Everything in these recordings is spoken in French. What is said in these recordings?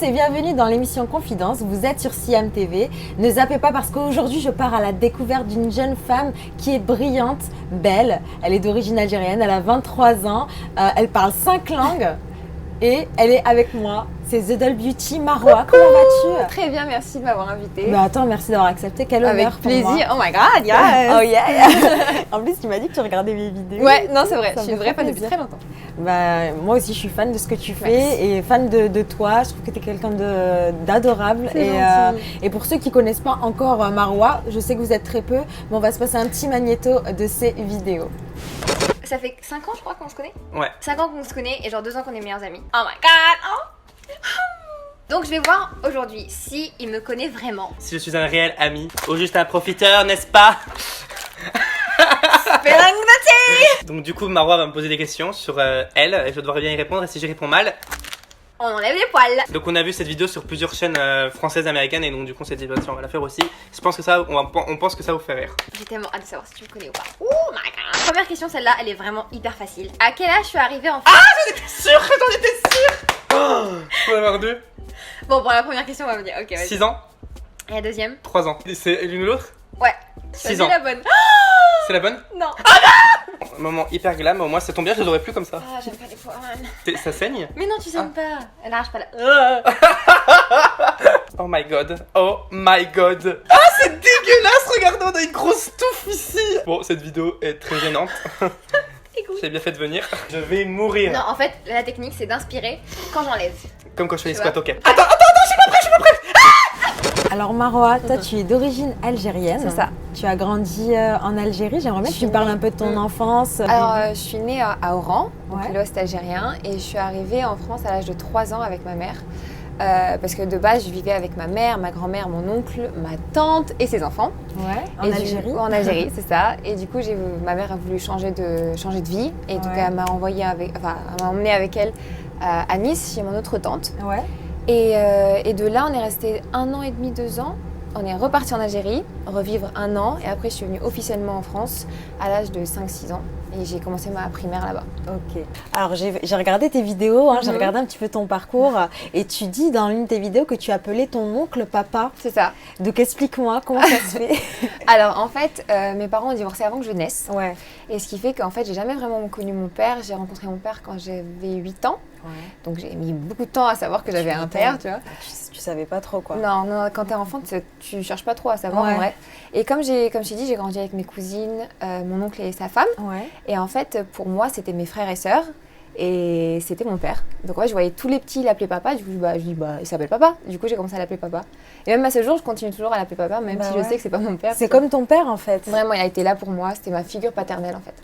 et bienvenue dans l'émission Confidence. Vous êtes sur Siam TV. Ne zappez pas parce qu'aujourd'hui je pars à la découverte d'une jeune femme qui est brillante, belle. Elle est d'origine algérienne, elle a 23 ans, elle parle 5 langues et elle est avec moi. C'est The Doll Beauty. Marwa, comment vas-tu? Très bien, merci de m'avoir invitée. Mais attends, merci d'avoir accepté. Quel honneur Avec pour plaisir. moi. Oh my god, yes. Oh yeah. En plus, tu m'as dit que tu regardais mes vidéos. Ouais, non, c'est vrai. Ça Je suis me une fait vraie fan depuis plaisir. très longtemps. Bah, moi aussi, je suis fan de ce que tu fais Merci. et fan de toi. Je trouve que tu es quelqu'un d'adorable. C'est Et, gentil. et pour ceux qui ne connaissent pas encore Marwa, je sais que vous êtes très peu, mais on va se passer un petit magnéto de ces vidéos. Ça fait 5 ans, je crois, qu'on se connaît. Ouais. 5 ans qu'on se connaît et genre 2 ans qu'on est meilleurs amis. Oh my god. Oh. Donc je vais voir aujourd'hui si il me connaît vraiment. Si je suis un réel ami ou juste un profiteur, n'est-ce pas? Donc du coup, Marwa va me poser des questions sur elle et je dois devoir bien y répondre et si j'y réponds mal. On enlève les poils. Donc on a vu cette vidéo sur plusieurs chaînes françaises, américaines et donc du coup on s'est dit, on va la faire aussi. Je pense que ça, on pense que ça vous fait rire. J'ai tellement hâte de savoir si tu me connais ou pas. Oh my god. Première question, celle-là, elle est vraiment hyper facile. À quel âge je suis arrivée en France? J'en étais sûre, j'en étais sûre. Oh, faut en avoir deux. Bon, pour la première question, on va me dire. Ok, vas-y. 6 ans, Et la deuxième? 3 ans. C'est l'une ou l'autre? Ouais. 6 Choisis ans. la bonne. C'est la bonne? Non. Un moment hyper glam, au moins ça tombe bien, je les aurais plus comme ça. Ah, j'aime pas les poils. Ça saigne? Mais non, tu saignes pas. Elle arrache pas la. Oh my god, oh my god. Ah, c'est dégueulasse, regardez, on a une grosse touffe ici. Bon, cette vidéo est très gênante. J'ai bien fait de venir. Je vais mourir. Non, en fait, la technique, c'est d'inspirer quand j'enlève. Comme quand je fais les Tu squats, vois. ok. Alors Marwa, toi tu es d'origine algérienne. C'est ça. Tu as grandi en Algérie. J'aimerais bien que tu me parles un peu de ton enfance. Alors, je suis née à Oran, donc Ouais. l'ouest algérien, et je suis arrivée en France à l'âge de 3 ans avec ma mère. Parce que de base, je vivais avec ma mère, ma grand-mère, mon oncle, ma tante et ses enfants. Ouais, en Et Algérie. En Algérie, c'est ça. Et du coup, ma mère a voulu changer de vie. Et donc, Ouais. elle m'a emmenée avec elle à Nice, chez mon autre tante. Ouais. Et de là, on est resté 1 an et demi, 2 ans. On est reparti en Algérie, revivre 1 an. Et après, je suis venue officiellement en France à l'âge de 5-6 ans. Et j'ai commencé ma primaire là-bas. Ok. Alors j'ai regardé tes vidéos, j'ai Mhm. regardé un petit peu ton parcours et tu dis dans l'une de tes vidéos que tu appelais ton oncle papa. C'est ça. Donc explique-moi comment ça se fait. Alors, en fait, mes parents ont divorcé avant que je naisse. Ouais. Et ce qui fait qu'en fait, j'ai jamais vraiment connu mon père. J'ai rencontré mon père quand j'avais 8 ans. Ouais. Donc, j'ai mis beaucoup de temps à savoir que j'avais un père, tu vois. Tu savais pas trop quoi. Non, non, quand t'es enfant, tu cherches pas trop à savoir Ouais. en vrai. Et comme je t'ai dit, j'ai grandi avec mes cousines, mon oncle et sa femme. Ouais. Et en fait, pour moi, c'était mes frères et sœurs. Et c'était mon père. Donc ouais, je voyais tous les petits l'appeler papa. Du coup, je dis, il s'appelle papa. Du coup, j'ai commencé à l'appeler papa. Et même à ce jour, je continue toujours à l'appeler papa, même Bah si ouais. je sais que c'est pas mon père. C'est comme ton père en fait. Vraiment, il a été là pour moi. C'était ma figure paternelle en fait.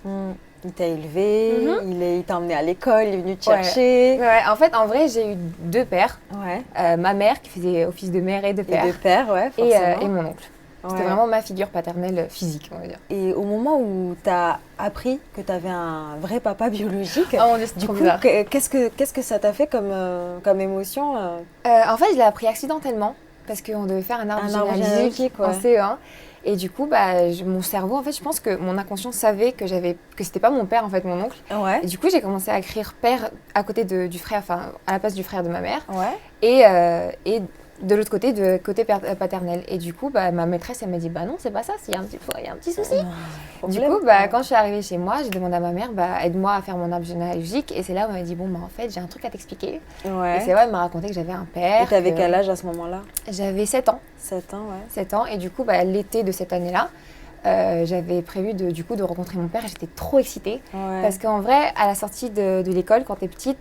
Il t'a élevé, Mhm. il t'a emmené à l'école, il est venu te Ouais. chercher. Ouais, en fait, en vrai, j'ai eu 2 pères. Ouais. Ma mère qui faisait office de mère et de Et père. de père, ouais, Et forcément. mon oncle. C'était Ouais. vraiment ma figure paternelle physique, on va dire. Et au moment où t'as appris que t'avais un vrai papa biologique, Oh mon Dieu, c'est du trop coup, bizarre. qu'est-ce que ça t'a fait comme émotion En fait, je l'ai appris accidentellement parce qu'on devait faire un arbre Un arbre généalogique généalogique, ouais. en CE1. Et du coup, mon cerveau, en fait, je pense que mon inconscient savait que c'était pas mon père, en fait, mon oncle. Ouais. Et du coup, j'ai commencé à écrire père à côté du frère, enfin, à la place du frère de ma mère. Ouais. Et de l'autre côté, paternel. Et du coup, ma maîtresse, elle m'a dit, bah non, c'est pas ça, il y a un petit souci. Du coup, quand je suis arrivée chez moi, j'ai demandé à ma mère, aide-moi à faire mon arbre généalogique. Et c'est là où elle m'a dit, bon, en fait, j'ai un truc à t'expliquer. Ouais. Et c'est vrai, elle m'a raconté que j'avais un père. Et t'avais que- quel âge à ce moment-là? J'avais 7 ans. 7 ans, ouais. 7 ans. Et du coup, l'été de cette année-là, j'avais prévu de rencontrer mon père et j'étais trop excitée. Ouais. Parce qu'en vrai, à la sortie de l'école, quand t'es petite,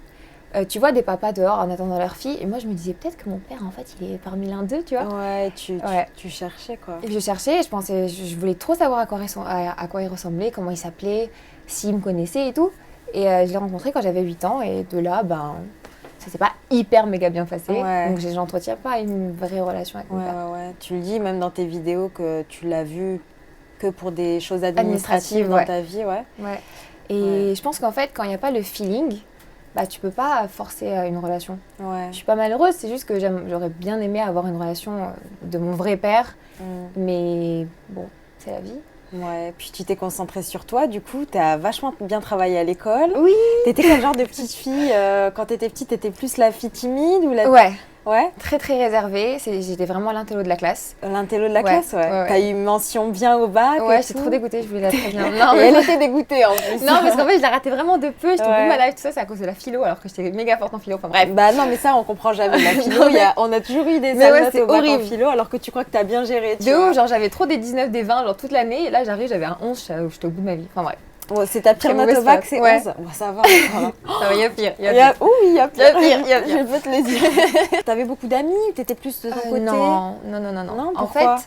tu vois des papas dehors en attendant leur fille. Et moi, je me disais peut-être que mon père, en fait, il est parmi l'un d'eux, tu vois. Ouais, tu Ouais. cherchais quoi. Et je cherchais et je voulais trop savoir à quoi il ressemblait, comment il s'appelait, s'il me connaissait et tout. Et je l'ai rencontré quand j'avais 8 ans. Et de là, ça s'est pas hyper méga bien passé. Ouais. Donc, j'entretiens pas une vraie relation avec mon Ouais, père. ouais. Tu le dis même dans tes vidéos que tu l'as vu que pour des choses administratives dans ouais. ta vie, ouais. Ouais. Et je pense qu'en fait, quand il n'y a pas le feeling, tu peux pas forcer une relation. Ouais. Je suis pas malheureuse, c'est juste que j'aurais bien aimé avoir une relation de mon vrai père. Mais bon, c'est la vie. Ouais, puis tu t'es concentrée sur toi, du coup, tu as vachement bien travaillé à l'école. Oui. T'étais quel genre de petite fille quand t'étais petite, t'étais plus la fille timide ou la... Ouais. Ouais. Très très réservée. J'étais vraiment l'intello de la classe. L'intello de la classe, ouais. T'as eu mention bien au bac. Ouais, j'étais trop dégoûtée, je voulais la très bien. Non, mais elle était dégoûtée en plus. Non, parce qu'en fait, je la ratais vraiment de peu. J'étais au bout de ma life, tout ça, c'est à cause de la philo, alors que j'étais méga forte en philo. Enfin bref. Bah non, mais ça, on comprend jamais. La philo, on a toujours eu des notes au bac en philo, alors que tu crois que t'as bien géré. De ouf, genre j'avais trop des 19, des 20, genre toute l'année. Et là, j'avais un 11, j'étais au bout de ma vie. Enfin bref. Bon, c'est ta pire note au bac, c'est 11. Bon, ça va. Il y a pire. Il y a pire. Je peux te le dire. T'avais beaucoup d'amis ou t'étais plus de ton côté? Non. En fait, pourquoi?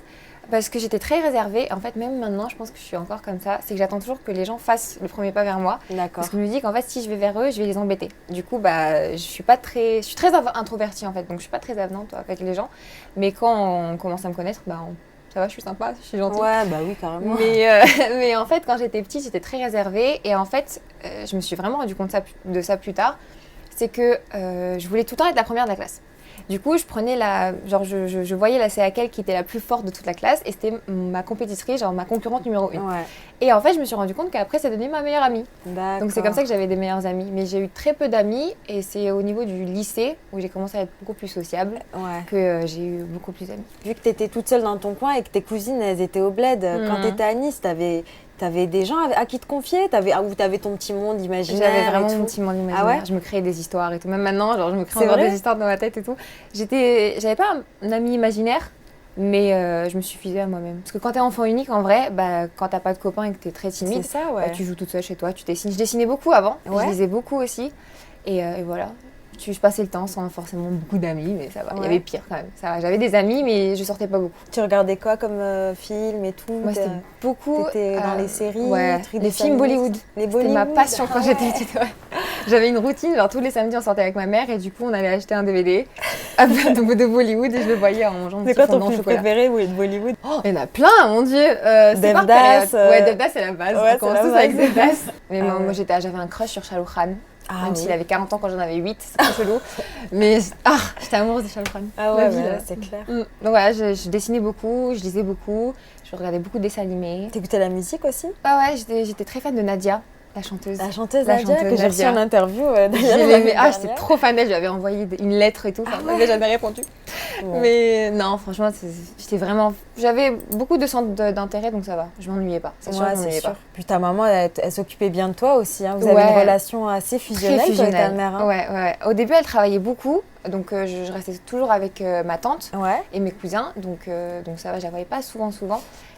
parce que j'étais très réservée. En fait, même maintenant, je pense que je suis encore comme ça. C'est que j'attends toujours que les gens fassent le premier pas vers moi. D'accord. Parce que je me dis qu'en fait, si je vais vers eux, je vais les embêter. Du coup, je suis très introvertie en fait. Donc, je suis pas très avenante avec les gens. Mais quand on commence à me connaître, ça va, je suis sympa, je suis gentille. Ouais, bah oui, carrément. Mais en fait, quand j'étais petite, j'étais très réservée. Et en fait, je me suis vraiment rendu compte de ça plus tard. C'est que je voulais tout le temps être la première de la classe. Du coup, je voyais la CAQL qui était la plus forte de toute la classe. Et c'était ma compétitrice, genre ma concurrente numéro 1. Ouais. Et en fait, je me suis rendu compte qu'après, c'est devenu ma meilleure amie. D'accord. Donc c'est comme ça que j'avais des meilleures amies. Mais j'ai eu très peu d'amis. Et c'est au niveau du lycée où j'ai commencé à être beaucoup plus sociable que j'ai eu beaucoup plus d'amis. Vu que tu étais toute seule dans ton coin et que tes cousines, elles étaient au bled, quand tu étais à Nice, t'avais des gens à qui te confier? Ou t'avais ton petit monde imaginaire? J'avais vraiment mon petit monde imaginaire. Ah ouais? Je me créais des histoires et tout. Même maintenant, genre, je me crée encore des histoires dans ma tête et tout. J'avais pas un ami imaginaire, mais je me suffisais à moi-même. Parce que quand t'es enfant unique, en vrai, quand t'as pas de copains et que t'es très timide, tu joues toute seule chez toi, tu dessines. Je dessinais beaucoup avant, je lisais beaucoup aussi. Et voilà. Je passais le temps sans forcément beaucoup d'amis, mais ça va. Il y avait pire quand même. Ça va. J'avais des amis, mais je sortais pas beaucoup. Tu regardais quoi comme film et tout? Moi, c'était beaucoup. T'étais dans les séries, les films Bollywood. C'était ma passion quand j'étais petite. Ouais. J'avais une routine, genre tous les samedis, on sortait avec ma mère et du coup, on allait acheter un DVD de Bollywood et je le voyais en mangeant un petit fondant au chocolat. C'est quoi ton film préféré de Bollywood? Il y en a plein, mon Dieu. Devdas. Ouais, Devdas, c'est la base. On commence tous avec Devdas. Mais moi, j'avais un crush sur Shah Rukh Khan. Même s'il avait 40 ans quand j'en avais 8, c'est trop chelou. Mais j'étais amoureuse de Shah Rukh Khan. Ah ouais, c'est clair. Donc voilà, je dessinais beaucoup, je lisais beaucoup, je regardais beaucoup de dessins animés. T'écoutais la musique aussi? Ah ouais, j'étais très fan de Nadia. La chanteuse Nadia, que j'ai reçue en interview. J'étais trop fan d'elle, j'avais envoyé une lettre et tout, mais j'avais répondu. Ouais. Mais non, franchement, j'avais beaucoup de centres d'intérêt, donc ça va, je m'ennuyais pas. C'est sûr, je m'ennuyais pas. Puis ta maman, elle s'occupait bien de toi aussi, hein. Vous avez une relation assez fusionnelle avec ta mère. Hein. Ouais. Au début, elle travaillait beaucoup, donc je restais toujours avec ma tante et mes cousins, donc ça va, je la voyais pas souvent.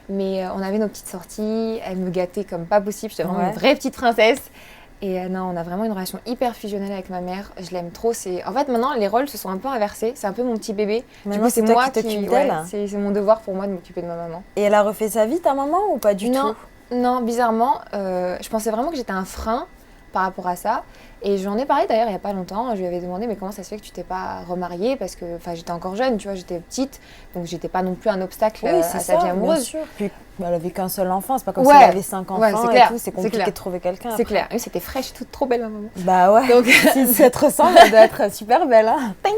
Mais on avait nos petites sorties, elle me gâtait comme pas possible, j'étais vraiment une vraie petite princesse. Et non, on a vraiment une relation hyper fusionnelle avec ma mère, je l'aime trop. En fait, maintenant, les rôles se sont un peu inversés, c'est un peu mon petit bébé. Du coup, c'est moi qui t'occupe d'elle. C'est mon devoir pour moi de m'occuper de ma maman. Et elle a refait sa vie, ta maman, ou pas du tout? Non, bizarrement, je pensais vraiment que j'étais un frein par rapport à ça. Et j'en ai parlé d'ailleurs il n'y a pas longtemps, je lui avais demandé mais comment ça se fait que tu t'es pas remariée, parce que j'étais encore jeune, tu vois, j'étais petite, donc j'étais pas non plus un obstacle à sa vie amoureuse. Bien sûr. Puis elle avait qu'un seul enfant, c'est pas comme si elle avait 5 enfants et tout, c'est compliqué de trouver quelqu'un. C'est clair, et c'était fraîche, toute trop belle ma maman. Bah ouais, donc si ça te ressemble, elle doit être super belle. Hein. Thanks.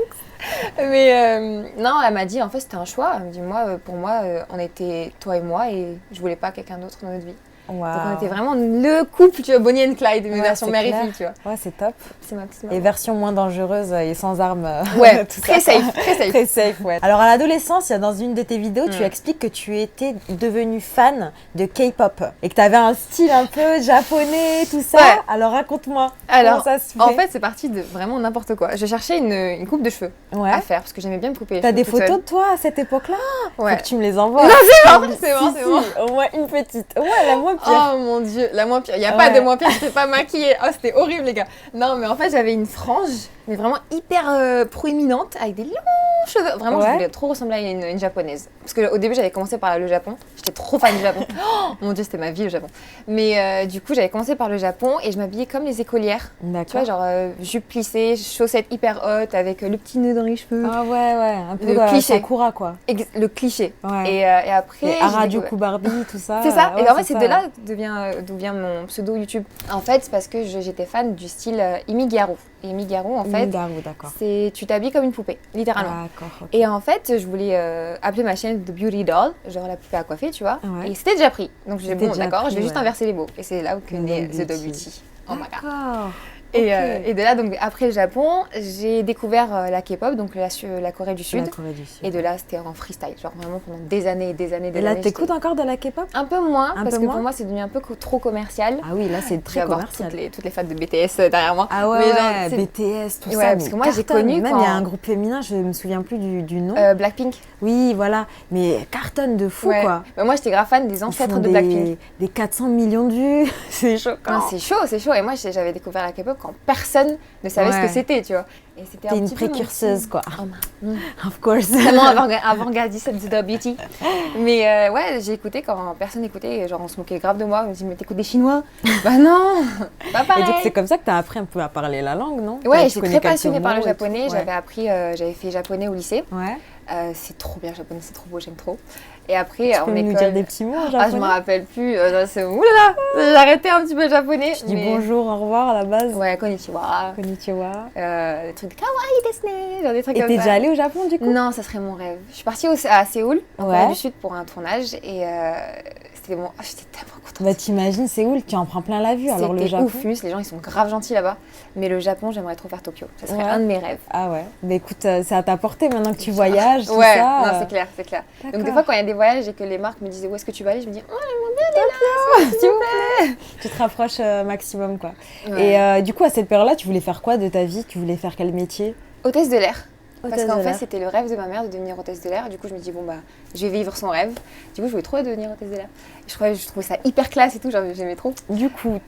Mais non, elle m'a dit en fait c'était un choix, elle me dit pour moi on était toi et moi et je voulais pas quelqu'un d'autre dans notre vie. Wow. Donc on était vraiment le couple, tu vois, Bonnie and Clyde, mais version mère et fille, tu vois. Ouais, c'est top. C'est ma et version moins dangereuse et sans armes. Ouais, très safe. Très safe, ouais. Alors à l'adolescence, dans une de tes vidéos, tu expliques que tu étais devenue fan de K-pop et que tu avais un style un peu japonais, tout ça. Ouais. Alors raconte-moi. Alors, comment ça se fait? En fait, c'est parti de vraiment n'importe quoi. Je cherchais une coupe de cheveux à faire parce que j'aimais bien me couper les cheveux. T'as des photos de toi à cette époque-là? Ouais. Faut que tu me les envoies. Non, c'est bon. Au moins une petite. Ouais, la moins pire. Oh mon Dieu, la moins pire. Il n'y a pas de moins pire, je n'étais pas maquillée. Oh, c'était horrible, les gars. Non, mais en fait, j'avais une frange, mais vraiment hyper proéminente, avec des longs cheveux. Vraiment, je voulais trop ressembler à une japonaise. Parce qu'au début, j'avais commencé par le Japon. J'étais trop fan du Japon. Oh mon Dieu, c'était ma vie, le Japon. Mais du coup, j'avais commencé par le Japon et je m'habillais comme les écolières. D'accord. Tu vois, genre jupe plissée, chaussettes hyper hautes, avec le petit nœud dans les cheveux. Ah ouais, un peu le cliché. Sakura, quoi. Le cliché. Ouais. Et après... Harajuku Barbie, tout ça. C'est ça. Et en fait, c'est de là d'où vient mon pseudo YouTube. En fait, c'est parce que j'étais fan du style Imigaru. Et Imigaru, en fait, c'est tu t'habilles comme une poupée, littéralement. D'accord. Okay. Et en fait, je voulais appeler ma chaîne The Beauty Doll, genre la poupée à coiffer, tu vois. Ouais. Et c'était déjà pris. Donc j'ai dit, bon, d'accord, je vais juste inverser les mots. Et c'est là où naît The Doll Beauty. Oh my god. Et de là, donc après le Japon, j'ai découvert la K-pop, donc la Corée du Sud. La Corée du Sud. Et de là, c'était en freestyle, genre vraiment pendant des années et des années. Et là, t'écoutes encore de la K-pop? Un peu moins, parce que pour moi, c'est devenu un peu trop commercial. Ah oui, là, c'est très commercial. Toutes les fans de BTS derrière moi. Ah ouais, genre, BTS, tout ça. Parce que moi, j'ai connu même il y a un groupe féminin, je me souviens plus du nom. Blackpink. Oui, voilà, mais cartonne de fou, quoi. Mais moi, j'étais grave fan des ancêtres de Blackpink. Des 400 millions de vues, c'est chaud. C'est chaud. Et moi, j'avais découvert la K-pop quand personne ne savait ce que c'était, tu vois. Et c'était une précurseuse, quoi. Of course. Vraiment avant-gardiste de The Beauty. Mais j'ai écouté quand personne n'écoutait. Genre, on se moquait grave de moi. On me dit, mais t'écoutes des Chinois? Bah non, pas pareil. Et donc, c'est comme ça que t'as appris un peu à parler la langue, non? Ouais, j'étais très passionnée par le japonais. J'avais fait japonais au lycée. Ouais. C'est trop bien le japonais, c'est trop beau, j'aime trop. Et après, tu peux nous dire des petits mots en japonais? Je me rappelle plus. Oulala, j'ai arrêté un petit peu le japonais. Tu dis bonjour, au revoir à la base? Ouais, konnichiwa. Konnichiwa. Des trucs kawaii desu, genre des trucs comme ça. Et t'es déjà allée au Japon du coup? Non, ça serait mon rêve. Je suis partie à Séoul, en Corée du Sud, pour un tournage. Et c'était bon. J'étais tellement contente. Bah t'imagines Séoul, tu en prends plein la vue. Alors le Japon. C'était ouf, les gens ils sont grave gentils là-bas. Mais le Japon, j'aimerais trop faire Tokyo. Ça serait un de mes rêves. Ah ouais. Bah écoute, c'est à ta portée maintenant que tu voyages, tout ça. Non, c'est clair. Donc des fois quand il y a des voyages et que les marques me disaient où est-ce que tu vas aller, je me dis j'aimerais bien aller là, s'il vous plaît. Tu te rapproches maximum quoi. Ouais. Et du coup à cette période-là, tu voulais faire quoi de ta vie? Tu voulais faire quel métier? Hôtesse de l'air. Parce qu'en fait, c'était le rêve de ma mère de devenir hôtesse de l'air. Du coup, je me dis, je vais vivre son rêve. Du coup, je voulais trop devenir hôtesse de l'air. Je trouvais ça hyper classe et tout, j'aimais trop. Du coup,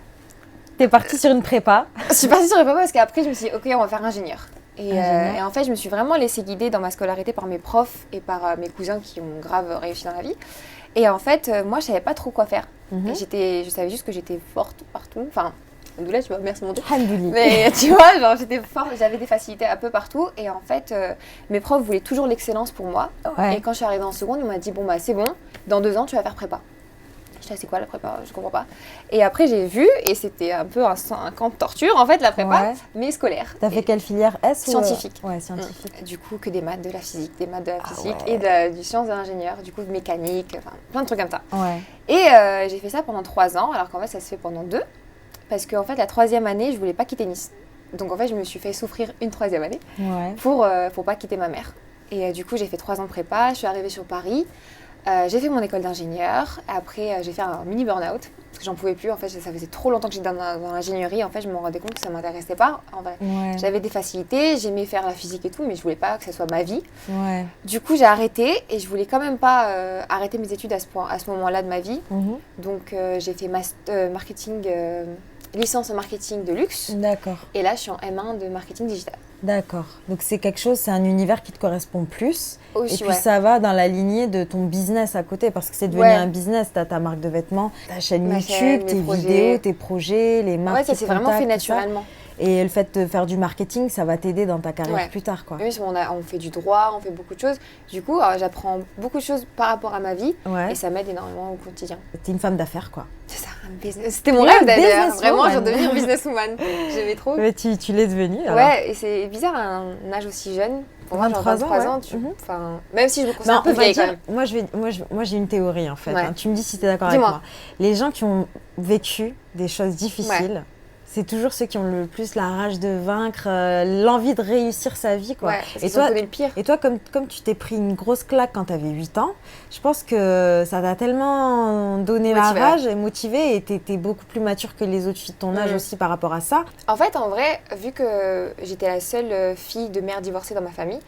t'es partie sur une prépa. Je suis partie sur une prépa parce qu'après, je me suis dit, ok, on va faire ingénieur. Et en fait, je me suis vraiment laissée guider dans ma scolarité par mes profs et par mes cousins qui ont grave réussi dans la vie. Et en fait, moi, je savais pas trop quoi faire. Et je savais juste que j'étais forte partout. Enfin, là, tu vois, merci mon Dieu. Mais tu vois, genre, j'étais forte, j'avais des facilités un peu partout. Et en fait, mes profs voulaient toujours l'excellence pour moi. Ouais. Et quand je suis arrivée en seconde, ils m'ont dit, c'est bon, dans 2 ans, tu vas faire prépa. Je dis, c'est quoi la prépa? Je comprends pas. Et après, j'ai vu, et c'était un peu un camp de torture, en fait, la prépa, mais scolaire. T'as fait quelle filière? Scientifique. Ouais, scientifique. Du coup, que des maths, de la physique, et du sciences de l'ingénieur, du coup, mécanique, enfin, plein de trucs comme ça. Ouais. Et j'ai fait ça pendant 3 ans, alors qu'en fait, ça se fait pendant 2. Parce qu'en fait, la 3e année, je voulais pas quitter Nice. Donc en fait, je me suis fait souffrir une 3e année pour pas quitter ma mère. Et du coup, j'ai fait 3 ans de prépa, je suis arrivée sur Paris, j'ai fait mon école d'ingénieur. Après, j'ai fait un mini burn-out parce que j'en pouvais plus. En fait, ça faisait trop longtemps que j'étais dans l'ingénierie. En fait, je me rendais compte que ça m'intéressait pas. En vrai, j'avais des facilités, j'aimais faire la physique et tout, mais je voulais pas que ça soit ma vie. Ouais. Du coup, j'ai arrêté et je voulais quand même pas arrêter mes études à ce moment-là de ma vie. Donc, j'ai fait marketing. Licence en marketing de luxe. D'accord. Et là, je suis en M1 de marketing digital. D'accord. Donc c'est un univers qui te correspond plus. Aussi, et puis ça va dans la lignée de ton business à côté parce que c'est devenu un business. Tu as ta marque de vêtements, ta chaîne YouTube, tes vidéos, tes projets, les marques. Ouais, ça s'est vraiment fait naturellement. Et le fait de faire du marketing, ça va t'aider dans ta carrière plus tard, quoi. Oui, on fait du droit, on fait beaucoup de choses. Du coup, j'apprends beaucoup de choses par rapport à ma vie et ça m'aide énormément au quotidien. T'es une femme d'affaires, quoi. C'est ça, un business. C'était mon rêve d'ailleurs. Vraiment, je devenir businesswoman. J'aimais trop. Mais tu l'es devenue. Alors. Ouais, et c'est bizarre un âge aussi jeune. Pour moi, genre 23 ans, même si je me considère un peu vieille quand même. Moi, j'ai une théorie en fait. Tu me dis si tu es d'accord avec moi. Les gens qui ont vécu des choses difficiles. C'est toujours ceux qui ont le plus la rage de vaincre, l'envie de réussir sa vie, quoi. Et toi, le pire. Et toi, comme tu t'es pris une grosse claque quand tu avais 8 ans, je pense que ça t'a tellement donné la rage et motivé et t'es beaucoup plus mature que les autres filles de ton âge aussi par rapport à ça. En fait, en vrai, vu que j'étais la seule fille de mère divorcée dans ma famille,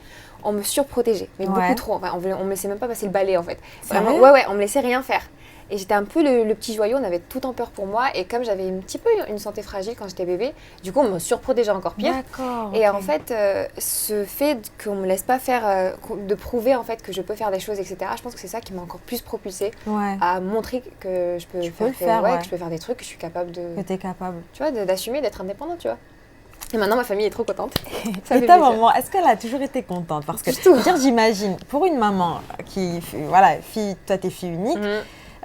on me surprotégeait, mais beaucoup trop. Enfin, on me laissait même pas passer le balai, en fait. Vraiment, on me laissait rien faire. Et j'étais un peu le petit joyau, on avait tout le temps peur pour moi. Et comme j'avais un petit peu une santé fragile quand j'étais bébé, du coup, on me surprotégeait encore pire. Et en fait, ce fait qu'on me laisse pas faire, de prouver en fait que je peux faire des choses, etc., je pense que c'est ça qui m'a encore plus propulsée à montrer que je peux faire que je peux faire des trucs, que je suis capable de... Que t'es capable. Tu vois, d'assumer, d'être indépendante, tu vois. Et maintenant, ma famille est trop contente. Et ta maman, est-ce qu'elle a toujours été contente? Parce que, j'imagine, pour une maman qui, toi, t'es fille unique,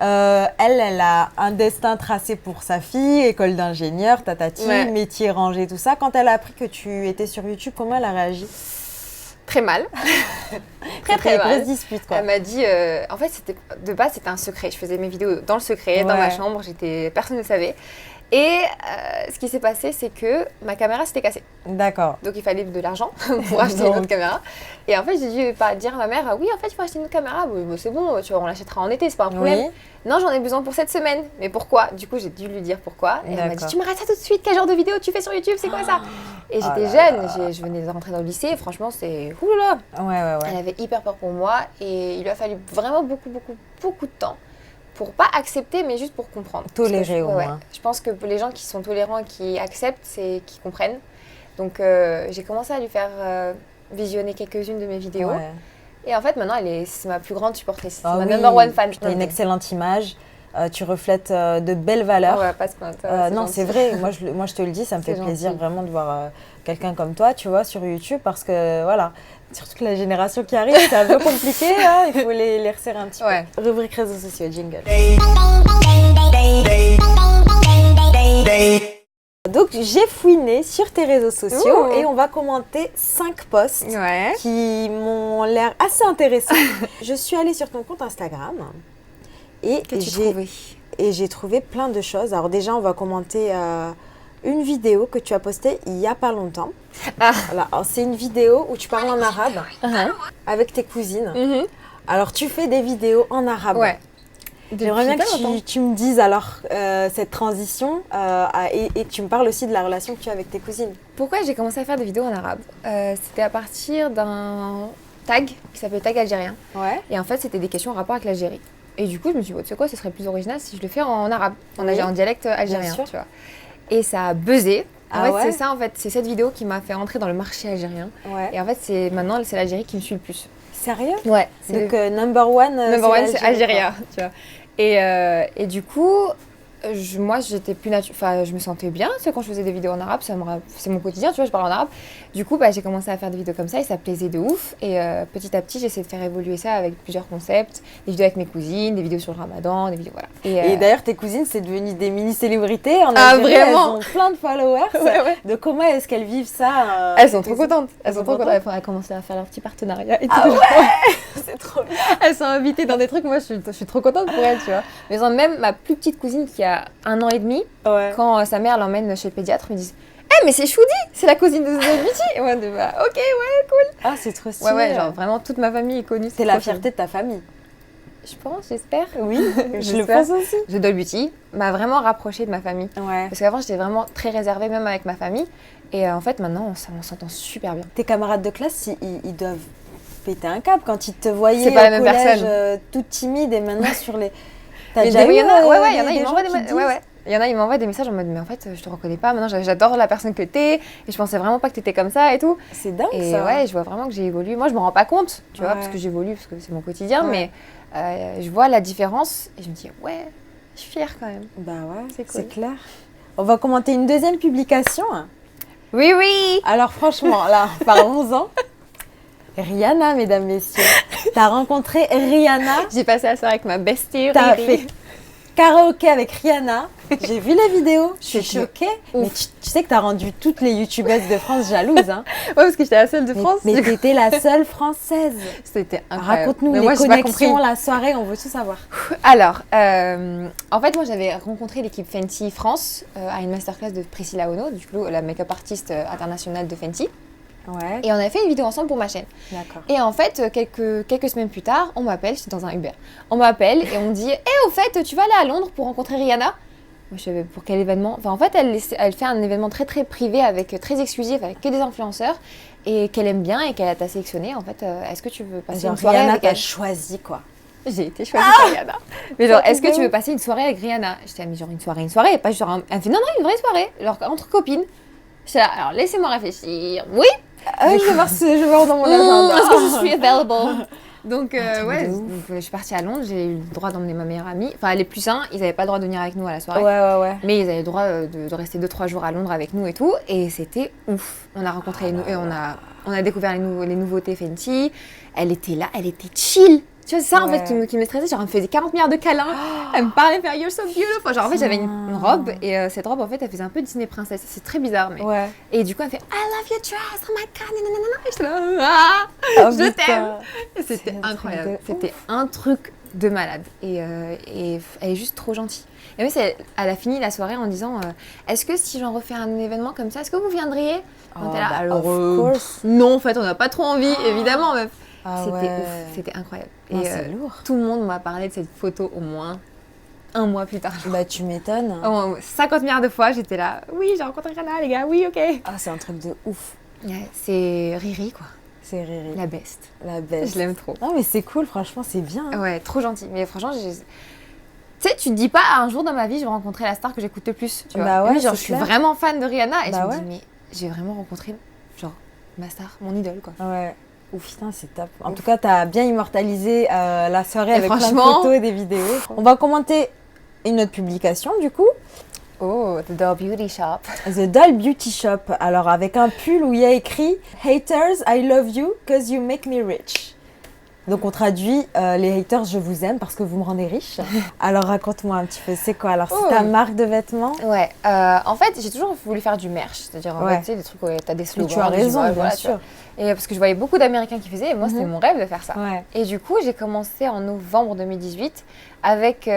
elle a un destin tracé pour sa fille, école d'ingénieur, tatati, métier rangé, tout ça. Quand elle a appris que tu étais sur YouTube, comment elle a réagi? Très mal. très mal. Grosse dispute, quoi. Elle m'a dit, en fait, de base, c'était un secret. Je faisais mes vidéos dans le secret, dans ma chambre, personne ne savait. Et ce qui s'est passé, c'est que ma caméra s'était cassée. D'accord. Donc il fallait de l'argent pour acheter une autre caméra. Et en fait, j'ai dû dire à ma mère, oui, en fait, il faut acheter une autre caméra. Bon, c'est bon, tu vois, on l'achètera en été, c'est pas un problème. Oui. Non, j'en ai besoin pour cette semaine. Mais pourquoi? Du coup, j'ai dû lui dire pourquoi. Et elle m'a dit, tu m'arrêtes ça tout de suite. Quel genre de vidéo tu fais sur YouTube? C'est quoi ça? Et j'étais jeune, je venais de rentrer dans le lycée. Et franchement, c'est oulala. Ouais. Elle avait hyper peur pour moi. Et il lui a fallu vraiment beaucoup de temps. Pour pas accepter, mais juste pour comprendre. Tolérer au moins. Je pense que les gens qui sont tolérants et qui acceptent, c'est qui comprennent. Donc j'ai commencé à lui faire visionner quelques-unes de mes vidéos. Ouais. Et en fait, maintenant, c'est ma plus grande supportrice. C'est ma oui. number one fan. Tu as une excellente image. Tu reflètes de belles valeurs. Ouais, pas se plaindre. Non, c'est vrai. Moi, je te le dis, ça me fait plaisir vraiment de voir quelqu'un comme toi, tu vois, sur YouTube, parce que voilà, surtout que la génération qui arrive, c'est un peu compliqué. Hein, il faut les resserrer un petit peu. Rubrique réseaux sociaux, jingle. Donc, j'ai fouiné sur tes réseaux sociaux et on va commenter 5 posts qui m'ont l'air assez intéressants. Je suis allée sur ton compte Instagram. Et j'ai trouvé plein de choses. Alors déjà, on va commenter une vidéo que tu as postée il n'y a pas longtemps. Voilà. C'est une vidéo où tu parles en arabe avec tes cousines. Alors, tu fais des vidéos en arabe. Ouais. J'aimerais bien que tu me dises alors cette transition et que tu me parles aussi de la relation que tu as avec tes cousines. Pourquoi j'ai commencé à faire des vidéos en arabe? C'était à partir d'un tag qui s'appelait Tag Algérien. Ouais. Et en fait, c'était des questions en rapport avec l'Algérie. Et du coup, je me suis dit, tu sais quoi, ce serait plus original si je le fais en arabe, en dialecte algérien, tu vois. Et ça a buzzé. C'est ça, en fait, c'est cette vidéo qui m'a fait entrer dans le marché algérien. Ouais. Et en fait, maintenant, c'est l'Algérie qui me suit le plus. Sérieux? Ouais. Donc, number one, c'est Algérien, tu vois. Et du coup, moi, j'étais plus je me sentais bien, c'est quand je faisais des vidéos en arabe, c'est mon quotidien, tu vois, je parle en arabe. Du coup, j'ai commencé à faire des vidéos comme ça et ça plaisait de ouf. Et petit à petit, j'essaie de faire évoluer ça avec plusieurs concepts, des vidéos avec mes cousines, des vidéos sur le ramadan, des vidéos, voilà. Et d'ailleurs, tes cousines, c'est devenu des mini-célébrités en Algérie. Vraiment? Elles ont plein de followers. De comment est-ce qu'elles vivent ça Elles sont trop contentes. Elles sont trop contentes. Elles ont commencé à faire leur petit partenariat et tout. C'est trop bien. Elles sont invitées dans des trucs, moi, je suis trop contente pour elles, tu vois. Mais même ma plus petite cousine qui a 1 an et demi, quand sa mère l'emmène chez le pédiatre, me dit mais c'est Choudi, c'est la cousine de Beauty. Et moi, ok, cool. Ah, c'est trop stylé. Ouais, genre vraiment toute ma famille est connue. C'est la fierté de ta famille. Je pense, j'espère. Oui, je le pense aussi. The Doll Beauty m'a vraiment rapprochée de ma famille. Ouais. Parce qu'avant, j'étais vraiment très réservée, même avec ma famille. Et en fait, maintenant, on s'entend super bien. Tes camarades de classe, ils doivent péter un câble quand ils te voyaient c'est pas la même personne. Toute timide et maintenant sur les... T'as déjà eu il y en a, ils m'envoient des messages. Il y en a, ils m'envoient des messages en mode mais en fait je te reconnais pas, maintenant j'adore la personne que t'es et je pensais vraiment pas que t'étais comme ça et tout. C'est dingue et ça. Ouais, je vois vraiment que j'ai évolué. Moi je me rends pas compte, tu vois, parce que j'évolue, parce que c'est mon quotidien, mais je vois la différence et je me dis ouais, je suis fière quand même. Bah ouais, c'est cool. C'est clair. On va commenter une deuxième publication. Oui. Alors franchement, là, parlons-en. Rihanna, mesdames, messieurs. T'as rencontré Rihanna. J'ai passé la soirée avec ma bestie. T'as fait karaoké avec Rihanna. J'ai vu les vidéos. Je suis choquée. Ouf. Mais tu sais que t'as rendu toutes les youtubeuses de France jalouses. Hein. Ouais, parce que j'étais la seule de France. Mais t'étais la seule française. C'était incroyable. Raconte-nous les connexions, la soirée, on veut tout savoir. Alors, en fait, moi, j'avais rencontré l'équipe Fenty France à une masterclass de Priscilla Ono, du coup, la make-up artiste internationale de Fenty. Ouais. Et on avait fait une vidéo ensemble pour ma chaîne. D'accord. Et en fait, quelques semaines plus tard, on m'appelle, j'étais dans un Uber. On m'appelle et on me dit au fait, tu vas aller à Londres pour rencontrer Rihanna? Moi, je savais pour quel événement. Enfin, en fait, elle fait un événement très très privé, très exclusif, avec que des influenceurs et qu'elle aime bien et qu'elle t'a sélectionné. En fait, est-ce que tu veux passer une soirée Rihanna avec elle? T'a choisi quoi? J'ai été choisie par Rihanna. Mais genre, est-ce que tu veux passer une soirée avec Rihanna? J'étais mais genre une soirée, et pas genre elle me fait non, une vraie soirée, genre entre copines. J'étais là, alors laissez-moi réfléchir. Oui. Je vais voir dans mon agenda. Est-ce que je suis available? Donc, je suis partie à Londres, j'ai eu le droit d'emmener ma meilleure amie. Enfin, les plus sains, ils n'avaient pas le droit de venir avec nous à la soirée. Ouais. Mais ils avaient le droit de rester 2-3 jours à Londres avec nous et tout. Et c'était ouf. On a rencontré, on a découvert les nouveautés Fenty. Elle était là, elle était chill. Tu vois, c'est ça en fait qui me stressait. Genre, elle me faisait 40 milliards de câlins. Elle me parlait, faire You're so beautiful. Genre, en fait, j'avais une robe et cette robe, en fait, elle faisait un peu Disney princesse. C'est très bizarre, mais. Ouais. Et du coup, elle fait I love your dress, oh my god, nanana. Et j'étais là, je t'aime. Et c'était incroyable. C'était un truc de malade. Et elle est juste trop gentille. Et oui, elle a fini la soirée en disant est-ce que si j'en refais un événement comme ça, est-ce que vous viendriez? On était là, alors non, en fait, on n'a pas trop envie, évidemment, meuf. C'était ouf, c'était incroyable. Non, c'est lourd. Tout le monde m'a parlé de cette photo au moins un mois plus tard. Bah, tu m'étonnes. 50 milliards de fois, j'étais là. Oui, j'ai rencontré Rihanna, les gars. Oui, ok. Ah, c'est un truc de ouf. Ouais, c'est Riri, quoi. C'est Riri. La best. La best. Je l'aime trop. Non, mais c'est cool, franchement, c'est bien. Hein. Ouais, trop gentil. Mais franchement, tu sais, tu te dis pas un jour dans ma vie, je vais rencontrer la star que j'écoute le plus. Tu vois. Bah ouais, genre, je suis vraiment fan de Rihanna et bah je me dis, mais j'ai vraiment rencontré, genre, ma star, mon idole, quoi. Ouais. Ouf, putain, c'est top. En tout cas, t'as bien immortalisé la soirée avec plein de franchement... photos et des vidéos. On va commenter une autre publication, du coup. Oh, The Doll Beauty Shop. The Doll Beauty Shop. Alors, avec un pull où il y a écrit « Haters, I love you cause you make me rich ». Donc, on traduit les haters, je vous aime parce que vous me rendez riche. Alors, raconte-moi un petit peu, c'est quoi? Alors, c'est ta marque de vêtements? Ouais, en fait, j'ai toujours voulu faire du merch. C'est-à-dire, en fait, tu sais, des trucs où t'as des slogans. Et tu as raison, bien sûr. Et parce que je voyais beaucoup d'Américains qui faisaient, et moi, c'était mon rêve de faire ça. Ouais. Et du coup, j'ai commencé en novembre 2018 avec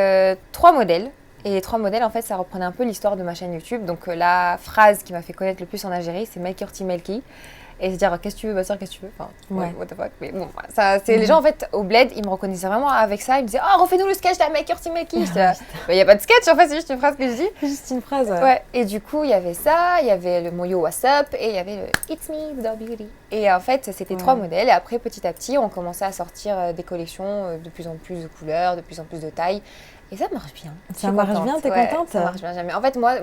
3 modèles. Et les 3 modèles, en fait, ça reprenait un peu l'histoire de ma chaîne YouTube. Donc, la phrase qui m'a fait connaître le plus en Algérie, c'est Make your tea Melky. Et se dire, qu'est-ce que tu veux, ma soeur, qu'est-ce que tu veux? Enfin, what the fuck. Mais bon, ça, c'est les gens, en fait, au bled, ils me reconnaissaient vraiment avec ça. Ils me disaient, oh, refais-nous le sketch de la Make your tea Melky. Il n'y a pas de sketch, en fait, c'est juste une phrase que je dis. Juste une phrase, ouais. Et du coup, il y avait ça, il y avait le Moyo What's Up et il y avait le It's Me, The Doll Beauty. Et en fait, c'était 3 modèles. Et après, petit à petit, on commençait à sortir des collections de plus en plus de couleurs, de plus en plus de tailles. Et ça marche bien. Ça marche bien, t'es contente? Ça marche bien, jamais. En fait, moi,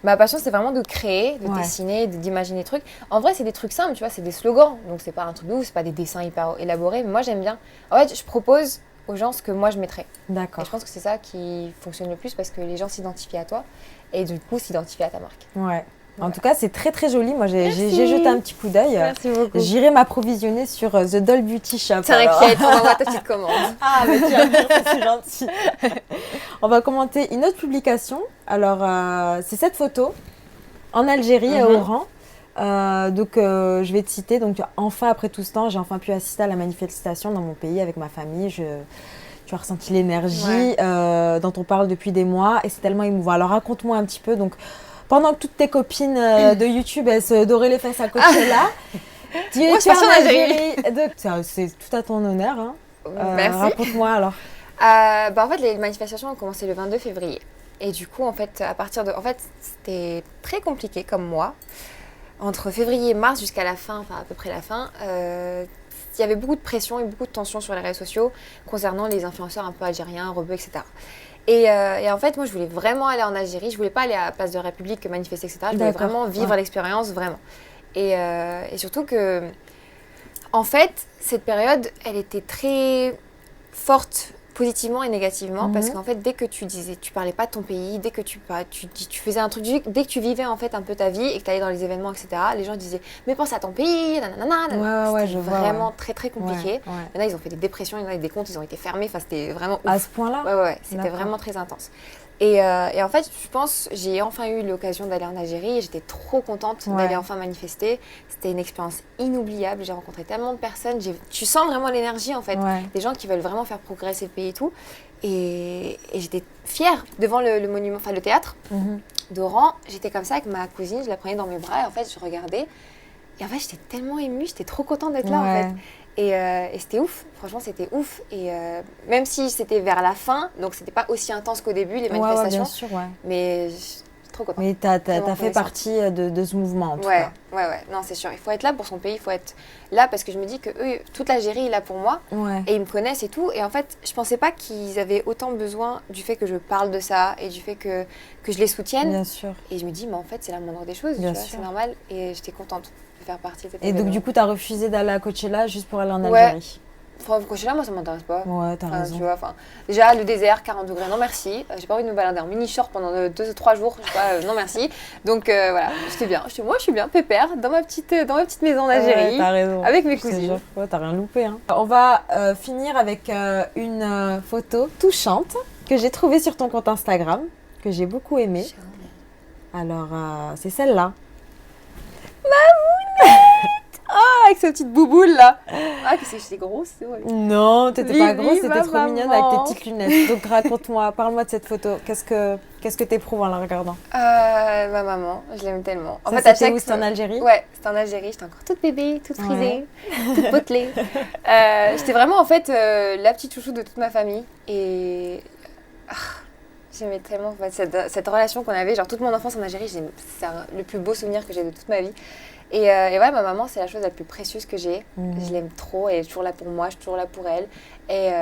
ma passion, c'est vraiment de créer, de dessiner, d'imaginer des trucs. En vrai, c'est des trucs simples, tu vois, c'est des slogans. Donc, c'est pas un truc de ouf, c'est pas des dessins hyper élaborés. Mais moi, j'aime bien. En fait, je propose aux gens ce que moi, je mettrais. D'accord. Et je pense que c'est ça qui fonctionne le plus parce que les gens s'identifient à toi et du coup, s'identifient à ta marque. Ouais. En tout cas, c'est très très joli. Moi, j'ai jeté un petit coup d'œil. Merci beaucoup. J'irai m'approvisionner sur The Doll Beauty Shop. T'inquiète, on envoie ta petite commande. Ah, mais tu vas dire, c'est gentil. On va commenter une autre publication. Alors, c'est cette photo en Algérie, à Oran. Donc, je vais te citer. Donc, enfin, après tout ce temps, j'ai enfin pu assister à la manifestation dans mon pays avec ma famille. Tu as ressenti l'énergie dont on parle depuis des mois et c'est tellement émouvant. Alors, raconte-moi un petit peu. Donc, pendant que toutes tes copines de YouTube, elles se doraient les fesses à Coachella, tu es en Algérie. C'est tout à ton honneur. Hein. Merci. Raconte-moi alors. En fait, les manifestations ont commencé le 22 février. Et du coup, en fait, En fait, c'était très compliqué comme mois. Entre février et mars jusqu'à la fin, enfin à peu près la fin, il y avait beaucoup de pression et beaucoup de tension sur les réseaux sociaux concernant les influenceurs un peu algériens, rebeux, etc. Et en fait, moi, je voulais vraiment aller en Algérie. Je voulais pas aller à la Place de la République, manifester, etc. Je voulais vraiment vivre l'expérience, vraiment. Et surtout que, en fait, cette période, elle était très forte positivement et négativement parce qu'en fait, dès que tu parlais pas de ton pays, dès que tu faisais un truc, dès que tu vivais en fait un peu ta vie et que tu allais dans les événements, etc., les gens disaient mais pense à ton pays, nanana. C'était vraiment très très compliqué. Maintenant, ils ont fait des dépressions, il y en a des comptes, ils ont été fermés, enfin c'était vraiment ouf. À ce point-là? Ouais, c'était vraiment très intense. Et en fait, je pense, j'ai enfin eu l'occasion d'aller en Algérie et j'étais trop contente d'aller enfin manifester. C'était une expérience inoubliable. J'ai rencontré tellement de personnes. Tu sens vraiment l'énergie en fait. Des gens qui veulent vraiment faire progresser le pays et tout. Et j'étais fière devant le monument, enfin le théâtre d'Oran. J'étais comme ça avec ma cousine, je la prenais dans mes bras et en fait, je regardais. Et en fait, j'étais tellement émue, j'étais trop contente d'être là en fait. Et c'était ouf, franchement c'était ouf. Et même si c'était vers la fin, donc c'était pas aussi intense qu'au début les manifestations. Bien sûr, mais trop contente. Mais t'as fait partie de ce mouvement en tout cas. Ouais, non c'est sûr. Il faut être là pour son pays, il faut être là parce que je me dis que eux, toute l'Algérie est là pour moi et ils me connaissent et tout. Et en fait, je pensais pas qu'ils avaient autant besoin du fait que je parle de ça et du fait que je les soutienne. Bien sûr. Et je me dis, mais en fait c'est la moindre des choses, c'est normal. Et j'étais contente de faire partie de cet événement. Donc du coup, t'as refusé d'aller à Coachella juste pour aller en Algérie? Enfin, Coachella, moi ça m'intéresse pas. Ouais, t'as raison. Tu vois, déjà, le désert, 40 degrés, non merci. J'ai pas envie de me balader en mini-short pendant 2-3 jours, je sais pas, non merci. Donc voilà, j'étais bien. Moi je suis bien, pépère, dans ma petite maison d'Algérie. T'as raison. Avec mes cousines. Ouais, t'as rien loupé. Hein. On va finir avec une photo touchante que j'ai trouvée sur ton compte Instagram, que j'ai beaucoup aimée. Alors, c'est celle-là. Mamounette. Ah, avec sa petite bouboule là. Ah, qu'est-ce que j'étais grosse, c'est vrai. Non, t'étais pas grosse, t'étais trop maman. mignonne avec tes petites lunettes. Donc raconte-moi, parle-moi de cette photo. Qu'est-ce que t'éprouves en la regardant? Ma maman, je l'aime tellement. En Ça, fait, c'était où? C'était en Algérie? Ouais, c'était en Algérie. J'étais encore toute bébé, toute frisée, toute potelée. J'étais vraiment en fait la petite chouchou de toute ma famille. Et j'aimais tellement en fait, cette relation qu'on avait. Genre toute mon enfance en Algérie, c'est le plus beau souvenir que j'ai de toute ma vie. Et ouais, ma maman, c'est la chose la plus précieuse que j'ai. Je l'aime trop, elle est toujours là pour moi, je suis toujours là pour elle. Et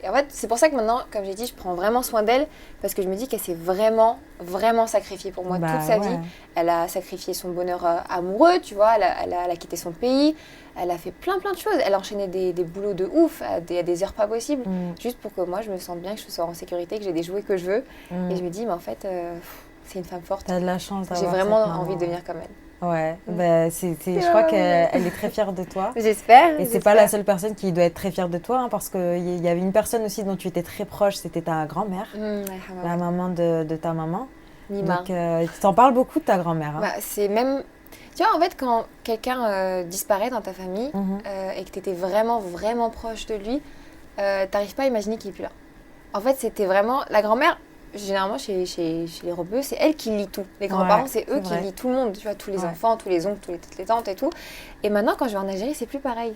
en fait, c'est pour ça que maintenant, comme j'ai dit, je prends vraiment soin d'elle parce que je me dis qu'elle s'est vraiment, vraiment sacrifiée pour moi toute sa vie. Elle a sacrifié son bonheur amoureux, tu vois, elle a quitté son pays, elle a fait plein de choses. Elle a enchaîné des boulots de ouf, à des heures pas possibles, juste pour que moi, je me sente bien, que je sois en sécurité, que j'ai des jouets que je veux. Et je me dis, mais en fait, c'est une femme forte. T'as de la chance d'avoir J'ai vraiment cette envie de devenir comme elle. Ouais, je crois qu'elle est très fière de toi. J'espère. Et c'est pas la seule personne qui doit être très fière de toi, hein, parce qu'il y avait une personne aussi dont tu étais très proche, c'était ta grand-mère, la maman de ta maman. Mima. Donc, tu t'en parles beaucoup de ta grand-mère. Hein. Bah, c'est même... Tu vois, en fait, quand quelqu'un disparaît dans ta famille et que tu étais vraiment, vraiment proche de lui, t'arrives pas à imaginer qu'il est plus là. En fait, c'était vraiment... La grand-mère... Généralement, chez les rebeux, c'est elle qui lit tout. Les grands-parents, c'est eux qui lisent tout le monde. Tu vois, tous les enfants, tous les oncles, toutes les tantes et tout. Et maintenant, quand je vais en Algérie, c'est plus pareil.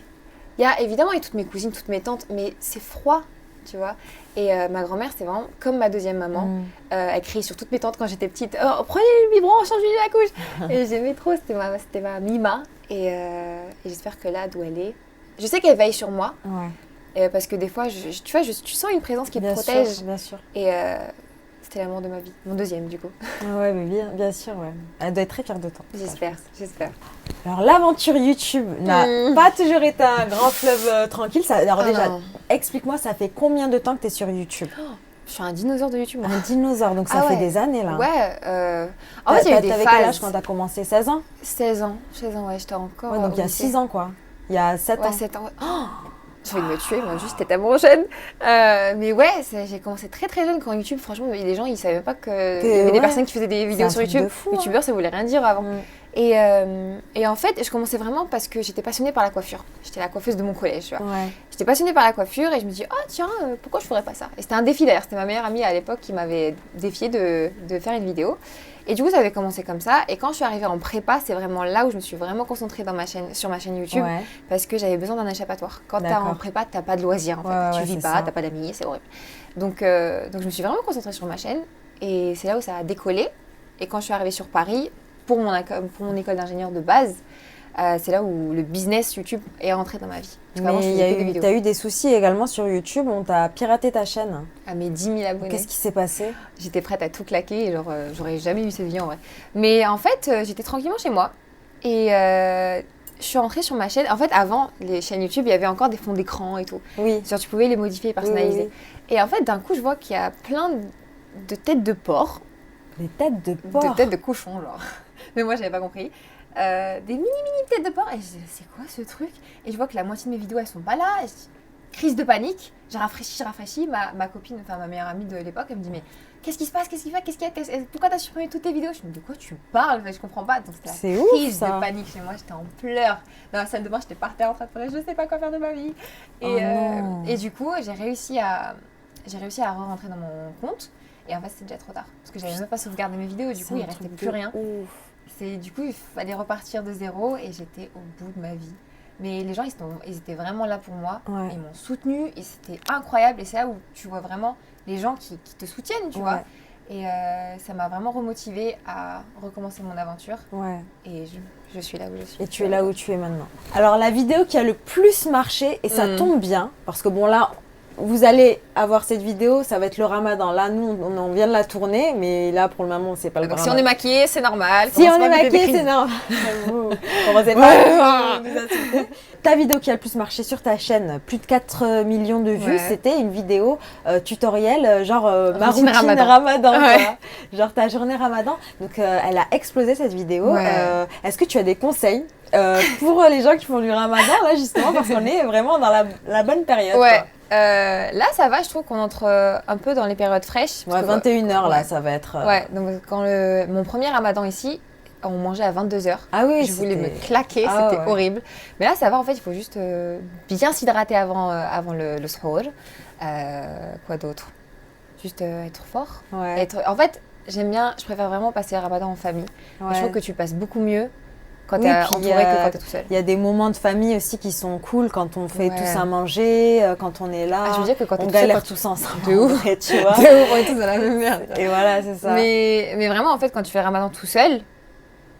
Il y a évidemment toutes mes cousines, toutes mes tantes, mais c'est froid, tu vois. Et ma grand-mère, c'est vraiment comme ma deuxième maman. Elle criait sur toutes mes tantes quand j'étais petite. Oh, prenez le biberon, changez la couche. Et j'aimais trop, c'était ma Mima. Et j'espère que là, d'où elle est... Je sais qu'elle veille sur moi. Parce que des fois, tu vois, tu sens une présence qui te protège. Bien sûr. Et... c'était l'amour de ma vie, mon deuxième du coup. Ouais, mais bien sûr, ouais. Elle doit être très fière de toi. J'espère. Alors, l'aventure YouTube n'a pas toujours été un grand fleuve tranquille. Alors déjà, explique-moi, ça fait combien de temps que tu es sur YouTube? Je suis un dinosaure de YouTube. Un dinosaure, donc ça fait des années là. Ouais. En fait, il y a eu des phases. Quel âge quand tu as commencé? 16 ans? 16 ans, ouais, j'étais encore... Ouais, donc il y a 6 ans quoi. Il y a 7 ans. 7 ans, ouais. J'ai envie de me tuer, moi, juste, j'étais tellement jeune. Mais ouais, j'ai commencé très très jeune quand YouTube, franchement, il y a des gens, ils savaient pas qu'il y avait des personnes qui faisaient des vidéos sur YouTube. Youtubeur, ça voulait rien dire avant. Et en fait, je commençais vraiment parce que j'étais passionnée par la coiffure. J'étais la coiffeuse de mon collège, tu vois. J'étais passionnée par la coiffure et je me dis, oh tiens, pourquoi je ferais pas ça? Et c'était un défi d'ailleurs, c'était ma meilleure amie à l'époque qui m'avait défié de faire une vidéo. Et du coup, ça avait commencé comme ça. Et quand je suis arrivée en prépa, c'est vraiment là où je me suis vraiment concentrée sur ma chaîne YouTube. Parce que j'avais besoin d'un échappatoire. Quand t'es en prépa, t'as pas de loisirs en fait. Tu vis pas, t'as pas d'amis, c'est horrible. Donc je me suis vraiment concentrée sur ma chaîne. Et c'est là où ça a décollé. Et quand je suis arrivée sur Paris, pour mon école d'ingénieur de base, c'est là où le business YouTube est rentré dans ma vie. Mais tu as eu des soucis également sur YouTube, on t'a piraté ta chaîne. À mes 10 000 abonnés. Qu'est-ce qui s'est passé? J'étais prête à tout claquer et genre, j'aurais jamais eu cette vie en vrai. Mais en fait, j'étais tranquillement chez moi et je suis rentrée sur ma chaîne. En fait, avant, les chaînes YouTube, il y avait encore des fonds d'écran et tout. Genre, tu pouvais les modifier et personnaliser. Et en fait, d'un coup, je vois qu'il y a plein de têtes de porc. Des têtes de porc? De têtes de cochon, genre. Mais moi, j'avais pas compris. Des mini têtes de porc et je dis c'est quoi ce truc? Et je vois que la moitié de mes vidéos elles sont pas là et je dis, crise de panique, j'ai rafraîchi ma copine, enfin ma meilleure amie de l'époque, elle me dit mais qu'est-ce qui se passe, qu'est-ce qu'il y a, pourquoi t'as supprimé toutes tes vidéos? Je me dis de quoi tu parles, enfin, je comprends pas. Donc c'était la crise de panique chez moi, j'étais en pleurs dans la salle de bain, j'étais par terre en train de pleurer, je sais pas quoi faire de ma vie. Et du coup j'ai réussi à re-rentrer dans mon compte et en fait c'était déjà trop tard parce que j'avais même pas sauvegardé mes vidéos, du coup il restait plus rien. Du coup, il fallait repartir de zéro et j'étais au bout de ma vie. Mais les gens, ils étaient vraiment là pour moi. Ils m'ont soutenue et c'était incroyable. Et c'est là où tu vois vraiment les gens qui te soutiennent, tu vois. Et ça m'a vraiment remotivée à recommencer mon aventure. Et je suis là où je suis. Et tu es là où tu es maintenant. Alors, la vidéo qui a le plus marché, et ça tombe bien, parce que bon, là, vous allez avoir cette vidéo, ça va être le ramadan. Là, nous, on vient de la tourner, mais là, pour le moment, c'est pas le donc, ramadan. si on est maquillé, c'est normal. Si on est maquillé, c'est normal. Commencez pas. Ta vidéo qui a le plus marché sur ta chaîne, plus de 4 millions de vues, c'était une vidéo tutoriel, genre ma routine ramadan. Genre ta journée ramadan. Donc, elle a explosé cette vidéo. Est-ce que tu as des conseils pour les gens qui font du ramadan, là, justement, parce qu'on est vraiment dans la bonne période. Là, ça va, je trouve qu'on entre un peu dans les périodes fraîches. 21h, là, ça va être... donc quand mon premier ramadan ici, on mangeait à 22h. Ah oui, je voulais me claquer, Ah c'était horrible. Mais là, ça va, en fait, il faut juste bien s'hydrater avant le suhoor. Quoi d'autre? Juste être fort. Ouais. En fait, je préfère vraiment passer le ramadan en famille. Ouais. Je trouve que tu passes beaucoup mieux quand Oui, t'es puis, entouré que quand t'es tout seul. Il y a des moments de famille aussi qui sont cool quand on fait Ouais. tous à manger, quand on est là. Je veux dire que quand on t'es galère tout seul, tous ensemble. De ouf. en vrai, tu vois. De ouf, on est tous dans la même merde. Et voilà, c'est ça. Mais vraiment, en fait, quand tu fais le ramadan tout seul,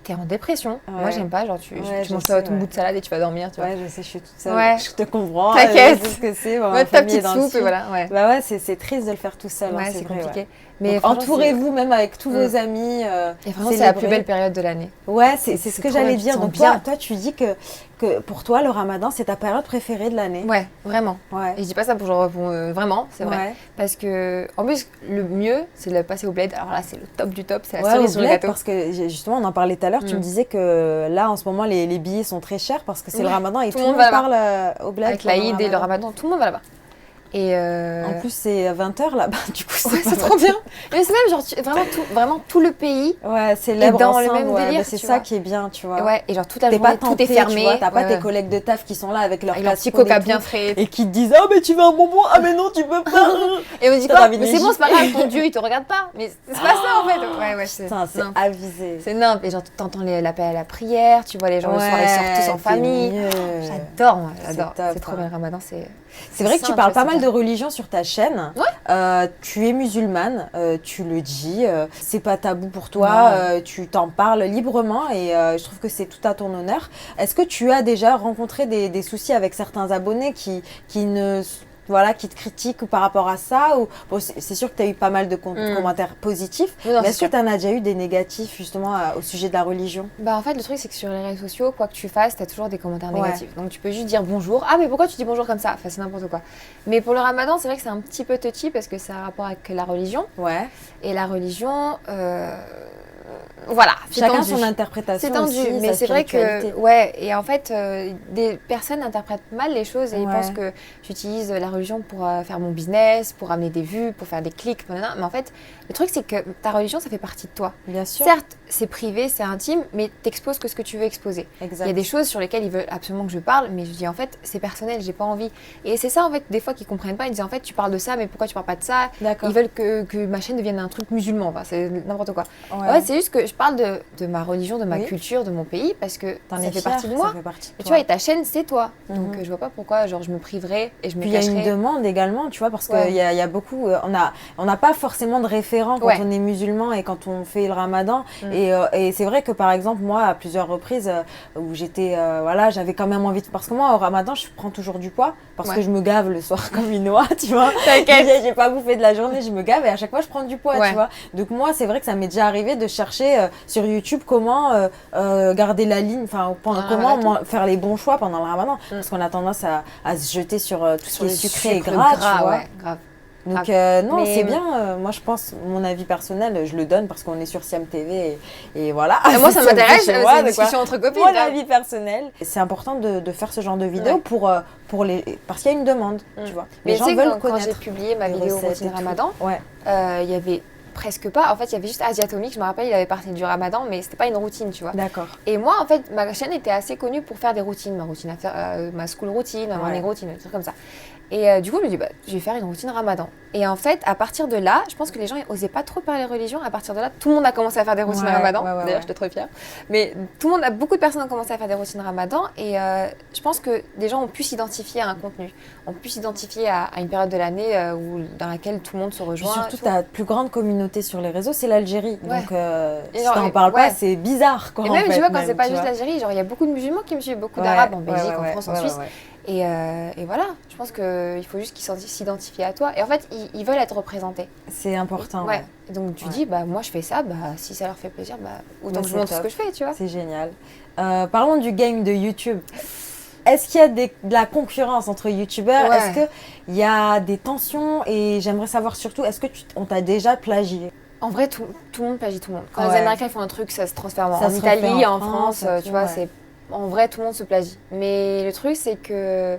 t'es en dépression. Ouais. Moi, j'aime pas. Genre, tu manges ton bout de salade et tu vas dormir, tu vois. Ouais, je sais, je suis toute seule. Ouais. Je te comprends. T'inquiète. Je sais ce que c'est. Ouais, ta petite soupe, et voilà. Ouais, Bah ouais, c'est triste de le faire tout seul. ouais, hein, c'est vrai, compliqué. ouais. Mais Donc, entourez-vous même avec tous vos amis. Et vraiment, c'est la plus belle période de l'année. Ouais, c'est ce que j'allais dire. Donc bien. toi, tu dis que pour toi, le ramadan, c'est ta période préférée de l'année. Ouais, vraiment. Ouais. Et je dis pas ça pour genre, vraiment, c'est vrai. Ouais. Parce que, en plus, le mieux, c'est de le passer au bled. Alors là, c'est le top du top, c'est la Ouais, cerise au sur le bled, gâteau. parce que justement, on en parlait tout à l'heure, tu me disais que là, en ce moment, les billets sont très chers parce que c'est le ramadan et tout le monde parle au bled. Avec l'Aïd et le ramadan, tout le monde va là-bas. Et En plus, c'est 20h là-bas, du coup, c'est trop bien. Mais c'est même genre, vraiment tout le pays. Ouais, c'est libre dans ensemble, le même délire, bah, c'est ça qui est bien, tu vois. Ouais, et genre toute la T'es journée, pas tenté, tout est fermé. tu vois, t'as pas Ouais. tes collègues de taf qui sont là avec leur petit casse-croûte coca et tout, bien frais. et qui te disent ah mais tu veux un bonbon, ah mais non tu peux pas. Et on dit T'as quoi? envie de Mais les c'est bon, c'est pas gifler. grave, ton Dieu il te regarde pas. Mais c'est pas ça en fait. Ouais, ouais, Putain, c'est nimp. avisé. C'est nimp. Et genre t'entends l'appel à la prière, tu vois les gens le soir ils sortent tous en famille. J'adore, moi, j'adore. top, C'est trop hein. bien le ramadan, C'est vrai que tu simple, parles pas c'est mal bien. de religion sur ta chaîne. Ouais. Tu es musulmane, tu le dis, c'est pas tabou pour toi, tu t'en parles librement et je trouve que c'est tout à ton honneur. Est-ce que tu as déjà rencontré des soucis avec certains abonnés qui te critiquent par rapport à ça ou, bon, c'est sûr que tu as eu pas mal de commentaires positifs, Oui, non, mais c'est est-ce que sûr. tu en as déjà eu des négatifs justement au sujet de la religion? Bah en fait le truc c'est que sur les réseaux sociaux, quoi que tu fasses, t'as toujours des commentaires Ouais. négatifs. Donc tu peux juste dire bonjour. Ah mais pourquoi tu dis bonjour comme ça? Enfin c'est n'importe quoi. Mais pour le ramadan c'est vrai que c'est un petit peu touchy parce que ça a un rapport avec la religion. Ouais. Et la religion, voilà, c'est Chacun tendu. son interprétation. C'est tendu, aussi, mais sa c'est vrai spiritualité. que, ouais, et en fait, des personnes interprètent mal les choses et ils Ouais. pensent que j'utilise la religion pour faire mon business, pour amener des vues, pour faire des clics, nanana. Mais en fait, le truc c'est que ta religion, ça fait partie de toi. Bien sûr. Certes, c'est privé, c'est intime, mais t'exposes que ce que tu veux exposer. Exact. Il y a des choses sur lesquelles ils veulent absolument que je parle, mais je dis en fait, c'est personnel, j'ai pas envie. Et c'est ça en fait, des fois qu'ils comprennent pas, ils disent en fait, tu parles de ça, mais pourquoi tu parles pas de ça? D'accord. Ils veulent que ma chaîne devienne un truc musulman, enfin, c'est n'importe quoi. Ouais. En fait, c'est juste que je parle de ma religion, de ma Oui. culture, de mon pays, parce que T'en ça es fait fière, partie de moi. Ça fait partie de Et tu toi. vois, et ta chaîne, c'est toi. Donc Mhm. je vois pas pourquoi genre, je me priverais et je me Puis il y a cacherais. une demande également, tu vois, parce Ouais. qu'il y a beaucoup, on n'a pas forcément de référent quand Ouais. on est musulman et quand on fait le ramadan. Mm. Et c'est vrai que par exemple, moi, à plusieurs reprises où j'étais, j'avais quand même envie de... Parce que moi, au ramadan, je prends toujours du poids parce Ouais. que je me gave le soir comme une oie, tu vois. T'inquiète. J'ai pas bouffé de la journée, je me gave et à chaque fois, je prends du poids, Ouais. tu vois. Donc moi, c'est vrai que ça m'est déjà arrivé de chercher sur YouTube comment garder la ligne, enfin, Pendant le comment ramadan. faire les bons choix pendant le ramadan. Parce qu'on a tendance à se jeter sur tout ce Sur qui est le sucré et sucre gras, tu vois. ouais, grave. Donc non, Mais- c'est bien. Moi, je pense, mon avis personnel, je le donne parce qu'on est sur Siam TV et voilà. Et moi, ça C'est m'intéresse, chez c'est moi, une de quoi. discussion entre copines. Mon grave. avis personnel. C'est important de faire ce genre de vidéos Ouais. pour les parce qu'il y a une demande, tu vois. Mais Les tu gens sais, veulent quand j'ai connaître. publié ma les vidéo recettes routine et tout. ramadan, Ouais. il y avait presque pas. En fait, il y avait juste Asiatomique, je me rappelle, il avait parlé du ramadan, mais c'était pas une routine, tu vois. D'accord. Et moi, en fait, ma chaîne était assez connue pour faire des routines. Ma routine à faire, ma school routine, ma morning routine, des trucs comme ça. Et du coup, je me dis, bah, je vais faire une routine ramadan. Et en fait, à partir de là, je pense que les gens n'osaient pas trop parler religion. À partir de là, tout le monde a commencé à faire des routines Ouais, ramadan. ouais, ouais, D'ailleurs, ouais. j'étais trop fière. Mais beaucoup de personnes ont commencé à faire des routines ramadan. Et je pense que des gens ont pu s'identifier à un contenu, ont pu s'identifier à une période de l'année dans laquelle tout le monde se Puis rejoint. surtout, tu vois. ta plus grande communauté sur les réseaux, c'est l'Algérie. Ouais. Donc, Et si genre, t'en parles ouais. pas, c'est bizarre, quoi. Et en même, fait, tu vois, quand même, c'est pas tu juste vois. l'Algérie, genre, il y a beaucoup de musulmans qui me suivent, beaucoup Ouais, d'Arabes en ouais, Belgique, ouais, en ouais, France, en ouais, Suisse. ouais. Et voilà, je pense qu'il faut juste qu'ils s'identifient à toi. Et en fait, ils veulent être représentés. C'est important. Ouais. Et donc tu Ouais. dis, bah moi je fais ça, bah si ça leur fait plaisir, bah autant Ouais, que je c'est montre ce top. que je fais, tu vois. C'est génial. Parlons du game de YouTube. Est-ce qu'il y a de la concurrence entre youtubeurs? Ouais. Est-ce qu'il y a des tensions? Et j'aimerais savoir surtout, est-ce que on t'a déjà plagié? En vrai, tout le monde plagie tout le monde. Quand Ouais. les Américains font un truc, ça se transfère Ça en se Italie, refait en en France, France, tu vois, ouais. c'est en vrai tout le monde se plagie. Mais le truc c'est que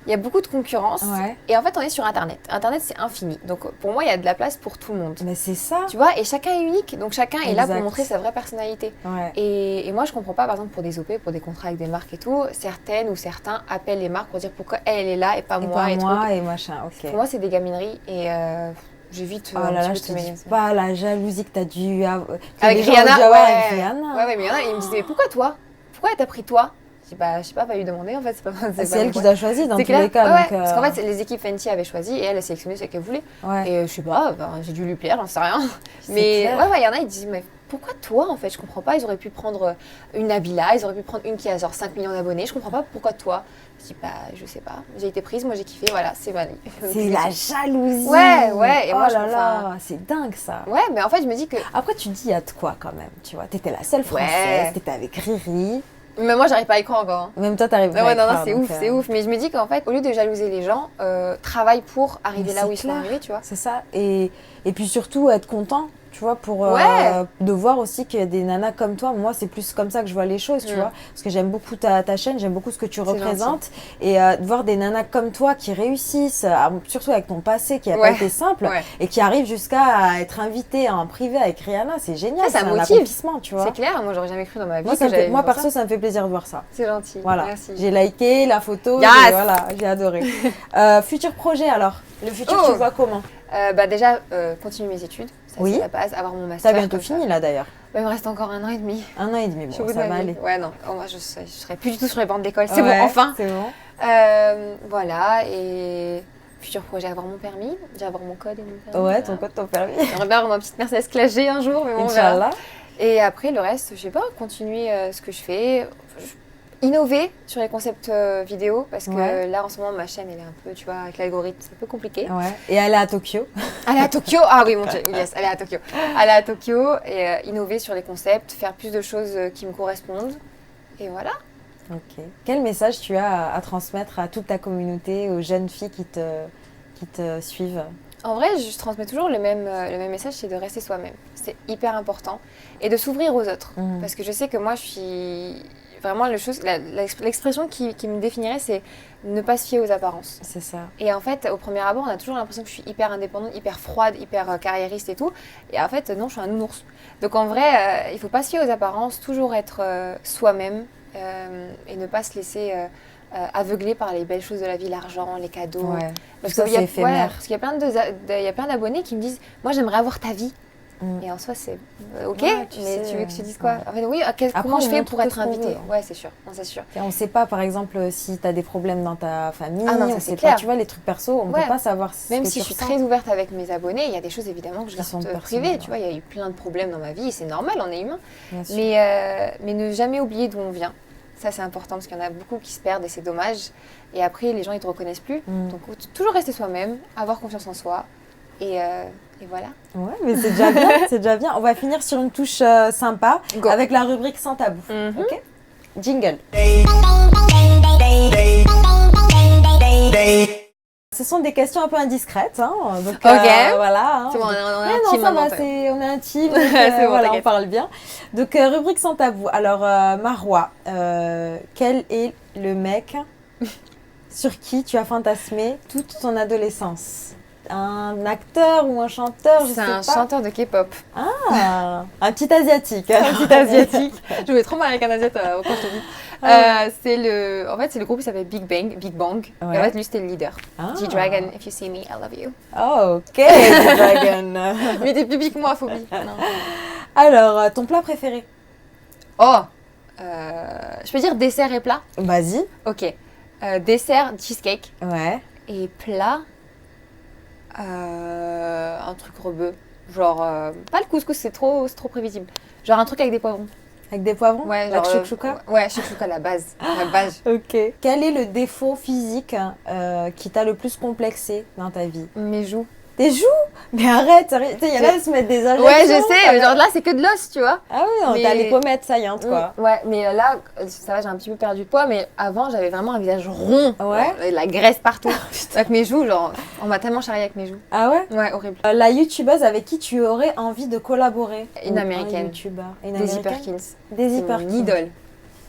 il y a beaucoup de concurrence. Ouais. Et en fait, on est sur Internet. Internet, c'est infini. Donc, pour moi, il y a de la place pour tout le monde. Mais c'est ça. Tu vois, et chacun est unique. Donc, chacun est là pour Exact. montrer sa vraie personnalité. Ouais. Et moi, je comprends pas, par exemple, pour des OP, pour des contrats avec des marques et tout, certaines ou certains appellent les marques pour dire pourquoi elle est là et pas Et moi. pas et moi trucs. et machin, ok. Pour moi, c'est des gamineries et j'évite Oh un là là, petit je peu te de dis m'énerver. pas la jalousie que t'as dû avoir. que Avec les gens ont Rihanna, dû avoir avec Rihanna. Ouais, mais il y en a, ils me disaient, mais pourquoi toi? Pourquoi elle t'a pris toi? Je sais pas lui demander en fait, c'est pas C'est pas elle mon qui point. t'a choisi dans C'est tous clair. les cas. Ouais, donc, parce qu'en fait, les équipes Fenty avaient choisi et elle a sélectionné ce qu'elle voulait. ouais. Et je sais pas, j'ai dû lui plaire, j'en sais rien. C'est Mais clair. ouais, il y en a, ils disent, mais pourquoi toi en fait? Je comprends pas, ils auraient pu prendre une Nabila, ils auraient pu prendre une qui a genre 5 millions d'abonnés, je comprends pas pourquoi toi? Je dis, je sais pas, j'ai été prise, moi j'ai kiffé, voilà, c'est ma vie. C'est la jalousie. Ouais, et oh moi je là trouve là, c'est dingue ça. Ouais, mais en fait, je me dis que. Après, tu te dis, il y a de quoi quand même, tu vois. T'étais la seule française, Ouais. t'étais avec Riri. Mais moi, j'arrive pas à y croire encore. Hein. Même toi, t'arrives pas Ouais, à y non, croire, c'est donc, ouf, c'est ouf. Mais je me dis qu'en fait, au lieu de jalouser les gens, travaille pour arriver Mais là c'est où ils sont clair. arrivés, tu vois. C'est ça. Et puis surtout, être content, tu vois, pour Ouais. de voir aussi qu'il y a des nanas comme toi. Moi, c'est plus comme ça que je vois les choses, tu Mm. vois. Parce que j'aime beaucoup ta chaîne, j'aime beaucoup ce que tu C'est représentes. Et de voir des nanas comme toi qui réussissent, surtout avec ton passé qui n'a pas Ouais. été simple, Ouais. et qui arrivent jusqu'à être invitée en privé avec Rihanna, c'est génial. Ça c'est un motive. accomplissement, tu vois. C'est clair, moi, j'aurais jamais cru dans ma vie Moi, que j'allais moi vivre perso, ça. ça me fait plaisir de voir ça. C'est gentil. Voilà, Merci. j'ai liké la photo, Yes. voilà, j'ai adoré. Futur projet alors, le futur Oh. tu vois comment? Déjà, continuer mes études. Ça, Oui. c'est la base, avoir mon master. T'as bientôt comme ça. fini là d'ailleurs. Il me reste encore 1 an et demi. 1 an et demi, Je suis au bon, bout de ça ma va vie. aller. Ouais, non. Oh, moi, je serai plus du tout sur les bancs d'école. C'est Ouais, bon, enfin. C'est bon. Voilà, et futur projet, avoir mon permis. Déjà avoir mon code et mon permis. Ouais, voilà. ton code, ton permis. J'aimerais bien avoir ma petite Mercedes Classe G un jour, mais bon, on verra. Inch'Allah. Et après, le reste, je sais pas, continuer ce que je fais. Innover sur les concepts vidéo, parce que Ouais. là, en ce moment, ma chaîne, elle est un peu, tu vois, avec l'algorithme, c'est un peu compliqué. Ouais. Et aller à Tokyo. Aller à Tokyo, ah oui, mon Dieu, yes, aller à Tokyo. Aller à Tokyo et innover sur les concepts, faire plus de choses qui me correspondent. Et voilà. Ok. Quel message tu as à transmettre à toute ta communauté, aux jeunes filles qui te suivent? En vrai, je transmets toujours le même message, c'est de rester soi-même. C'est hyper important. Et de s'ouvrir aux autres. Mhm. Parce que je sais que moi, je suis... Vraiment, l'expression qui me définirait, c'est ne pas se fier aux apparences. C'est ça. Et en fait, au premier abord, on a toujours l'impression que je suis hyper indépendante, hyper froide, hyper carriériste et tout. Et en fait, non, je suis un nounours. Donc en vrai, il ne faut pas se fier aux apparences, toujours être soi-même et ne pas se laisser aveugler par les belles choses de la vie, l'argent, les cadeaux. Ouais. Parce Ça, qu'il y a, c'est éphémère. parce qu'il y a il y a plein d'abonnés qui me disent « Moi, j'aimerais avoir ta vie ». Mm. Et en soi, c'est ok, Ouais, tu mais sais, tu veux que je te dise ouais. quoi? En fait, oui, comment on je fais montre pour que être ce qu'on invitée? veut, hein. Ouais, c'est sûr, non, c'est sûr. Et on ne sait pas, par exemple, si tu as des problèmes dans ta famille. Ah non, ça, on c'est sait clair. pas, tu vois, les trucs perso, on ne Ouais. peut pas savoir ce Même que si tu je suis ressens. très ouverte avec mes abonnés, il y a des choses évidemment que je Qui sont garde personnelles, privées. ouais. Tu vois, il y a eu plein de problèmes dans ma vie et c'est normal, on est humain. Bien sûr. Mais ne jamais oublier d'où on vient. Ça, c'est important parce qu'il y en a beaucoup qui se perdent et c'est dommage. Et après, les gens, ils te reconnaissent plus. Mm. Donc, toujours rester soi-même, avoir confiance en soi. Et voilà. Ouais, mais c'est déjà bien, c'est déjà bien. On va finir sur une touche sympa Go. avec la rubrique sans tabou. Mhm. Ok. Jingle. Ce sont des questions un peu indiscrètes, hein. Donc, Ok. voilà. Hein. C'est bon, on est Mais non, intime ça maintenant. va, on est intime, donc, C'est bon, voilà, on t'inquiète. parle bien. Donc, rubrique sans tabou. Alors, Marois, quel est le mec sur qui tu as fantasmé toute ton adolescence? Un acteur ou un chanteur, je sais C'est pas. un chanteur de K-pop. Ah, un petit asiatique. Un petit asiatique. Je voulais trop mal avec un asiatique quand je te dis. En fait, c'est le groupe qui s'appelle Big Bang. Ouais. Et en fait, lui, c'était le leader. Ah. G-Dragon, if you see me, I love you. Oh, ok, Dragon. Mais t'es public moi, phobie. Non. Alors, ton plat préféré? Oh je peux dire dessert et plat? Vas-y. Ok. Dessert, cheesecake. Ouais. Et plat, un truc rebeu. Genre, pas le couscous, c'est trop prévisible. Genre un truc avec des poivrons. Avec des poivrons? Ouais, Avec genre. chouchouka? Ouais, chouchouka, la base. La base. Ok. Quel est le défaut physique qui t'a le plus complexé dans ta vie? Mes joues. Tes joues? Mais arrête, sérieux. Tu sais, il y en a qui se mettent des injections. Ouais, je sais, mais genre là, c'est que de l'os, tu vois. Ah oui, non, Mais- t'as les pommettes saillantes, quoi. Ouais, mais là, ça va, j'ai un petit peu perdu de poids, mais avant, j'avais vraiment un visage rond. Ouais. Genre, et la graisse partout. Avec mes joues, genre, on m'a tellement charrié avec mes joues. Ah ouais? Ouais, horrible. La youtubeuse avec qui tu aurais envie de collaborer? Une Ou américaine. Un youtubeur. Une Daisy américaine? Perkins. Daisy C'est mon Perkins. idole.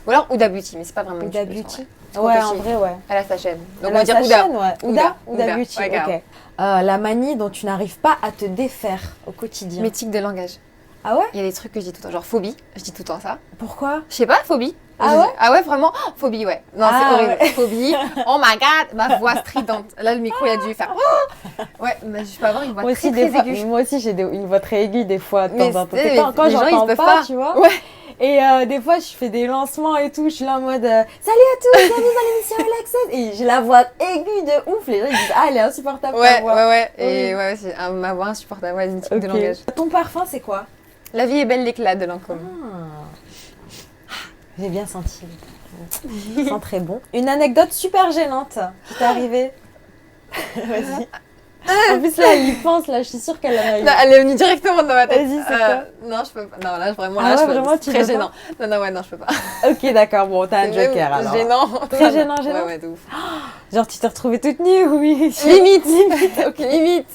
Ou alors Huda Beauty, mais c'est pas vraiment une Huda youtubeuse, Beauty. ouais. trop Ouais, touchy. en vrai, ouais. Elle a sa chaîne. Donc Elle on va a dire sa Ouda. chaîne, ouais. Ouda Beauty, Ouais, grave. ok. La manie dont tu n'arrives pas à te défaire au quotidien. Mes tics de langage. Ah ouais? Il y a des trucs que je dis tout le temps, genre phobie, je dis tout le temps ça. Pourquoi? Je sais pas, phobie. Ah ouais? Ah ouais, vraiment? Oh, phobie, ouais. Non, Ah c'est horrible. ouais. Phobie. Oh my god, ma voix stridente. Là, le micro, il a dû faire. Ouais, mais je peux avoir une voix Moi très, aussi, très des fois, aiguë. moi aussi, j'ai une voix très aiguë des fois. De Mais temps en temps. c'est- C'est quand les gens, ils j'entends peuvent pas, pas. tu vois. Ouais. Et des fois, je fais des lancements et tout. Je suis là en mode salut à tous, bienvenue dans l'émission Relaxed. Et j'ai la voix aiguë de ouf. Les gens ils disent ah, elle est insupportable. ta Ouais, voix. ouais. Oui. Et ouais, c'est ma voix insupportable. Ouais, une tic de Ok. langage. Ton parfum, c'est quoi? La vie est belle, l'éclat de Lancôme. J'ai bien senti. Ça sent très bon. Une anecdote super gênante qui t'est arrivée. Vas-y. En plus, là, elle y pense, là, je suis sûre qu'elle en a eu. Non, elle est venue directement dans ma tête. Vas-y, c'est quoi? Non, je peux pas. Non, là, vraiment, Ah là, ouais, je peux vraiment, tu c'est très peux pas gênant. Non, ouais, non, je peux pas. Ok, d'accord, bon, t'as un C'est joker même alors. Gênant. Très gênant, gênant. Ouais, de ouf. Genre, tu t'es retrouvée toute nue, oui. Limite, ok, limite.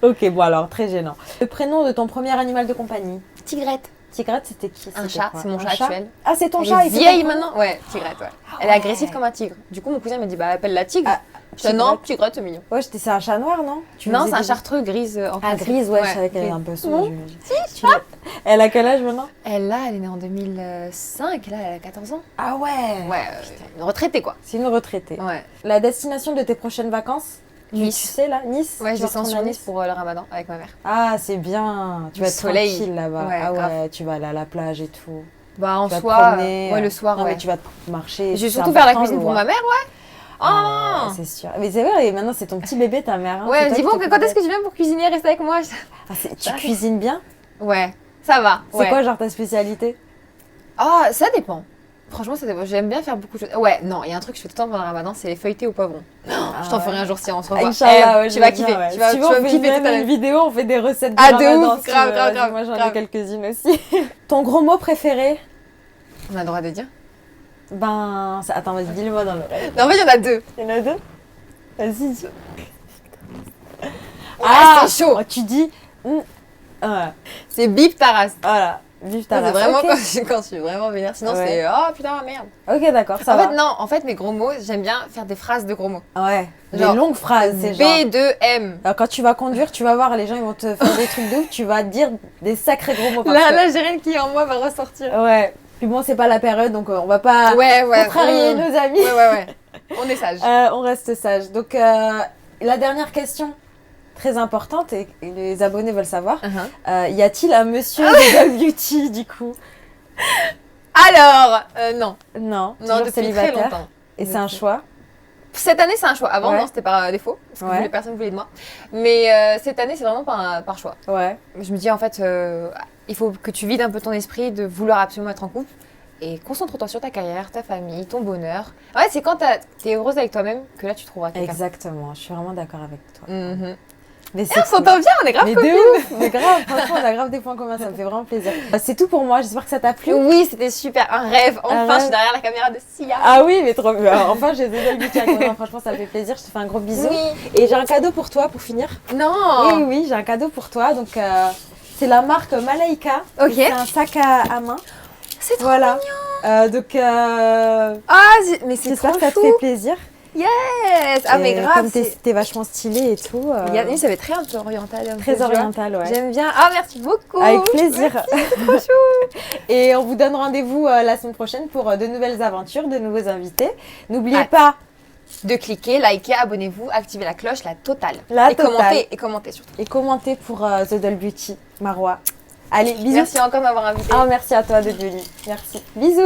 Ok, bon, alors, très gênant. Le prénom de ton premier animal de compagnie? Tigrette. Tigrette, c'était qui? Un C'était chat, quoi? c'est mon Un chat actuel. Ah, c'est ton Elle chat est et c'est vieille ton- maintenant. Ouais, Tigrette, ouais. Elle est ouais. agressive comme un tigre. Du coup, mon cousin m'a dit, bah, appelle-la tigre. Ah, Je dis, non, Tigrette. Tigrette, c'est mignon. Ouais, c'est un chat noir, non? Tu Non, faisais c'est un des- chartreux grise en Ah, principe. grise, ouais, je savais qu'elle est grise. un peu sourde. Non. j'imagine. Elle a quel âge maintenant? Elle, là, elle est née en 2005. Là, elle a 14 ans. Ah ouais. Ouais, une retraitée, quoi. C'est une retraitée. Ouais. La destination de tes prochaines vacances? Tu Nice. sais là, Nice? Ouais, Tu je vas descends retourner sur à Nice pour le ramadan avec ma mère. Ah, c'est bien. Tu Le vas être soleil. tranquille là-bas. Ouais, ah ouais, grave. tu vas aller à la plage et tout. Bah, en Tu vas te soi, promener, ouais, le soir, non, ouais. mais tu vas te marcher. Je vais c'est surtout faire la important de cuisine le pour voir. ma mère, ouais. Ah, Oh. c'est sûr. Mais c'est vrai, et maintenant c'est ton petit bébé, ta mère. hein, c'est Ouais, toi dis qui bon, t'occupes quand est-ce d'elle. que tu viens pour cuisiner, rester avec moi? Ah, tu cuisines bien? Ouais, ça va. C'est ouais. quoi genre ta spécialité? Ah, ça dépend. Franchement, ça dépend. J'aime bien faire beaucoup de choses. Ouais, non, il y a un truc que je fais tout le temps pendant le ramadan, c'est les feuilletés au poivron. Je t'en ouais. ferai un jour si on se revoit. Inch'Allah, ouais, tu je vas veux bien, kiffer. ouais. Tu vas, Si tu tu veux, vas on me fait kiffer même tout à une l'heure. vidéo, on fait des recettes de Ah, de ramadan, ouf, si grave, tu veux. grave, Vas-y, grave, moi j'en ai grave. quelques-unes aussi. Ton gros mot préféré? On a le droit de dire. Ben, attends, vas-y, dis-le-moi dans l'oreille. Non, en fait, il y en a deux. Il y en a deux? Vas-y. Ah, c'est chaud. Tu dis. Ouais. C'est bip ta race. Voilà. Vive ta Ça, c'est race. vraiment Ok. quand je suis vraiment vénère. Sinon, Ouais. c'est oh putain, merde. Ok, d'accord, ça En va. fait, non, en fait, mes gros mots, j'aime bien faire des phrases de gros mots. Ouais. Genre, Des longues phrases, c'est genre. B2M. Alors, quand tu vas conduire, tu vas voir, les gens ils vont te faire des trucs de ouf, tu vas dire des sacrés gros mots. parce Là, que- là, j'ai rien qui en moi va ressortir. Ouais. Puis bon, c'est pas la période, donc on va pas Ouais, ouais. contrarier nos amis. Ouais. On est sage. On reste sage. Donc, la dernière question, très importante, et les abonnés veulent savoir. Y a-t-il un monsieur de Doll Beauty, du coup? Alors, non. Non. Non, toujours depuis très célibataire. longtemps. Et c'est un choix. Cette année, c'est un choix. Avant, Ouais. non, c'était par défaut. Parce que Ouais. personne ne voulait de moi. Mais cette année, c'est vraiment par choix. Ouais. Je me dis, en fait, il faut que tu vides un peu ton esprit de vouloir absolument être en couple. Et concentre-toi sur ta carrière, ta famille, ton bonheur. Ouais, c'est quand t'es heureuse avec toi-même que là, tu trouveras quelqu'un. Exactement. Je suis vraiment d'accord avec toi. Mhm. Mais Et on s'entend bien, on est grave Mais copines. de ouf, mais grave, franchement, on a grave des points communs, ça me fait vraiment plaisir. C'est tout pour moi, j'espère que ça t'a plu. Oui, c'était super, un rêve. Enfin, rêve. je suis derrière la caméra de Sia. Ah oui, mais trop bien. Enfin, j'ai des belles beauty avec moi, franchement, ça me fait plaisir. Je te fais un gros bisou. Oui. Et j'ai un cadeau pour toi pour finir. Non. Oui, j'ai un cadeau pour toi. Donc, c'est la marque Malaika. Ok. C'est un sac à main. C'est trop Voilà. mignon. Donc, Ah, mais c'est j'espère trop que ça te chou. fait plaisir. Yes. Ah, mais Et grave. Comme c'est- t'es vachement stylée et tout. Yannis, ça va être très un peu oriental. un peu, Très tu vois. orientale, ouais. J'aime bien. Ah, merci beaucoup. Avec plaisir. Et on vous donne rendez-vous la semaine prochaine pour de nouvelles aventures, de nouveaux invités. N'oubliez Hâte. pas De cliquer, liker, abonnez-vous, activez la cloche, la totale. La et totale. Commentez surtout. et commentez pour The Doll Beauty, Marwa. Allez, bisous. Merci encore de m'avoir invité. Ah, merci à toi de Julie. Merci. Bisous.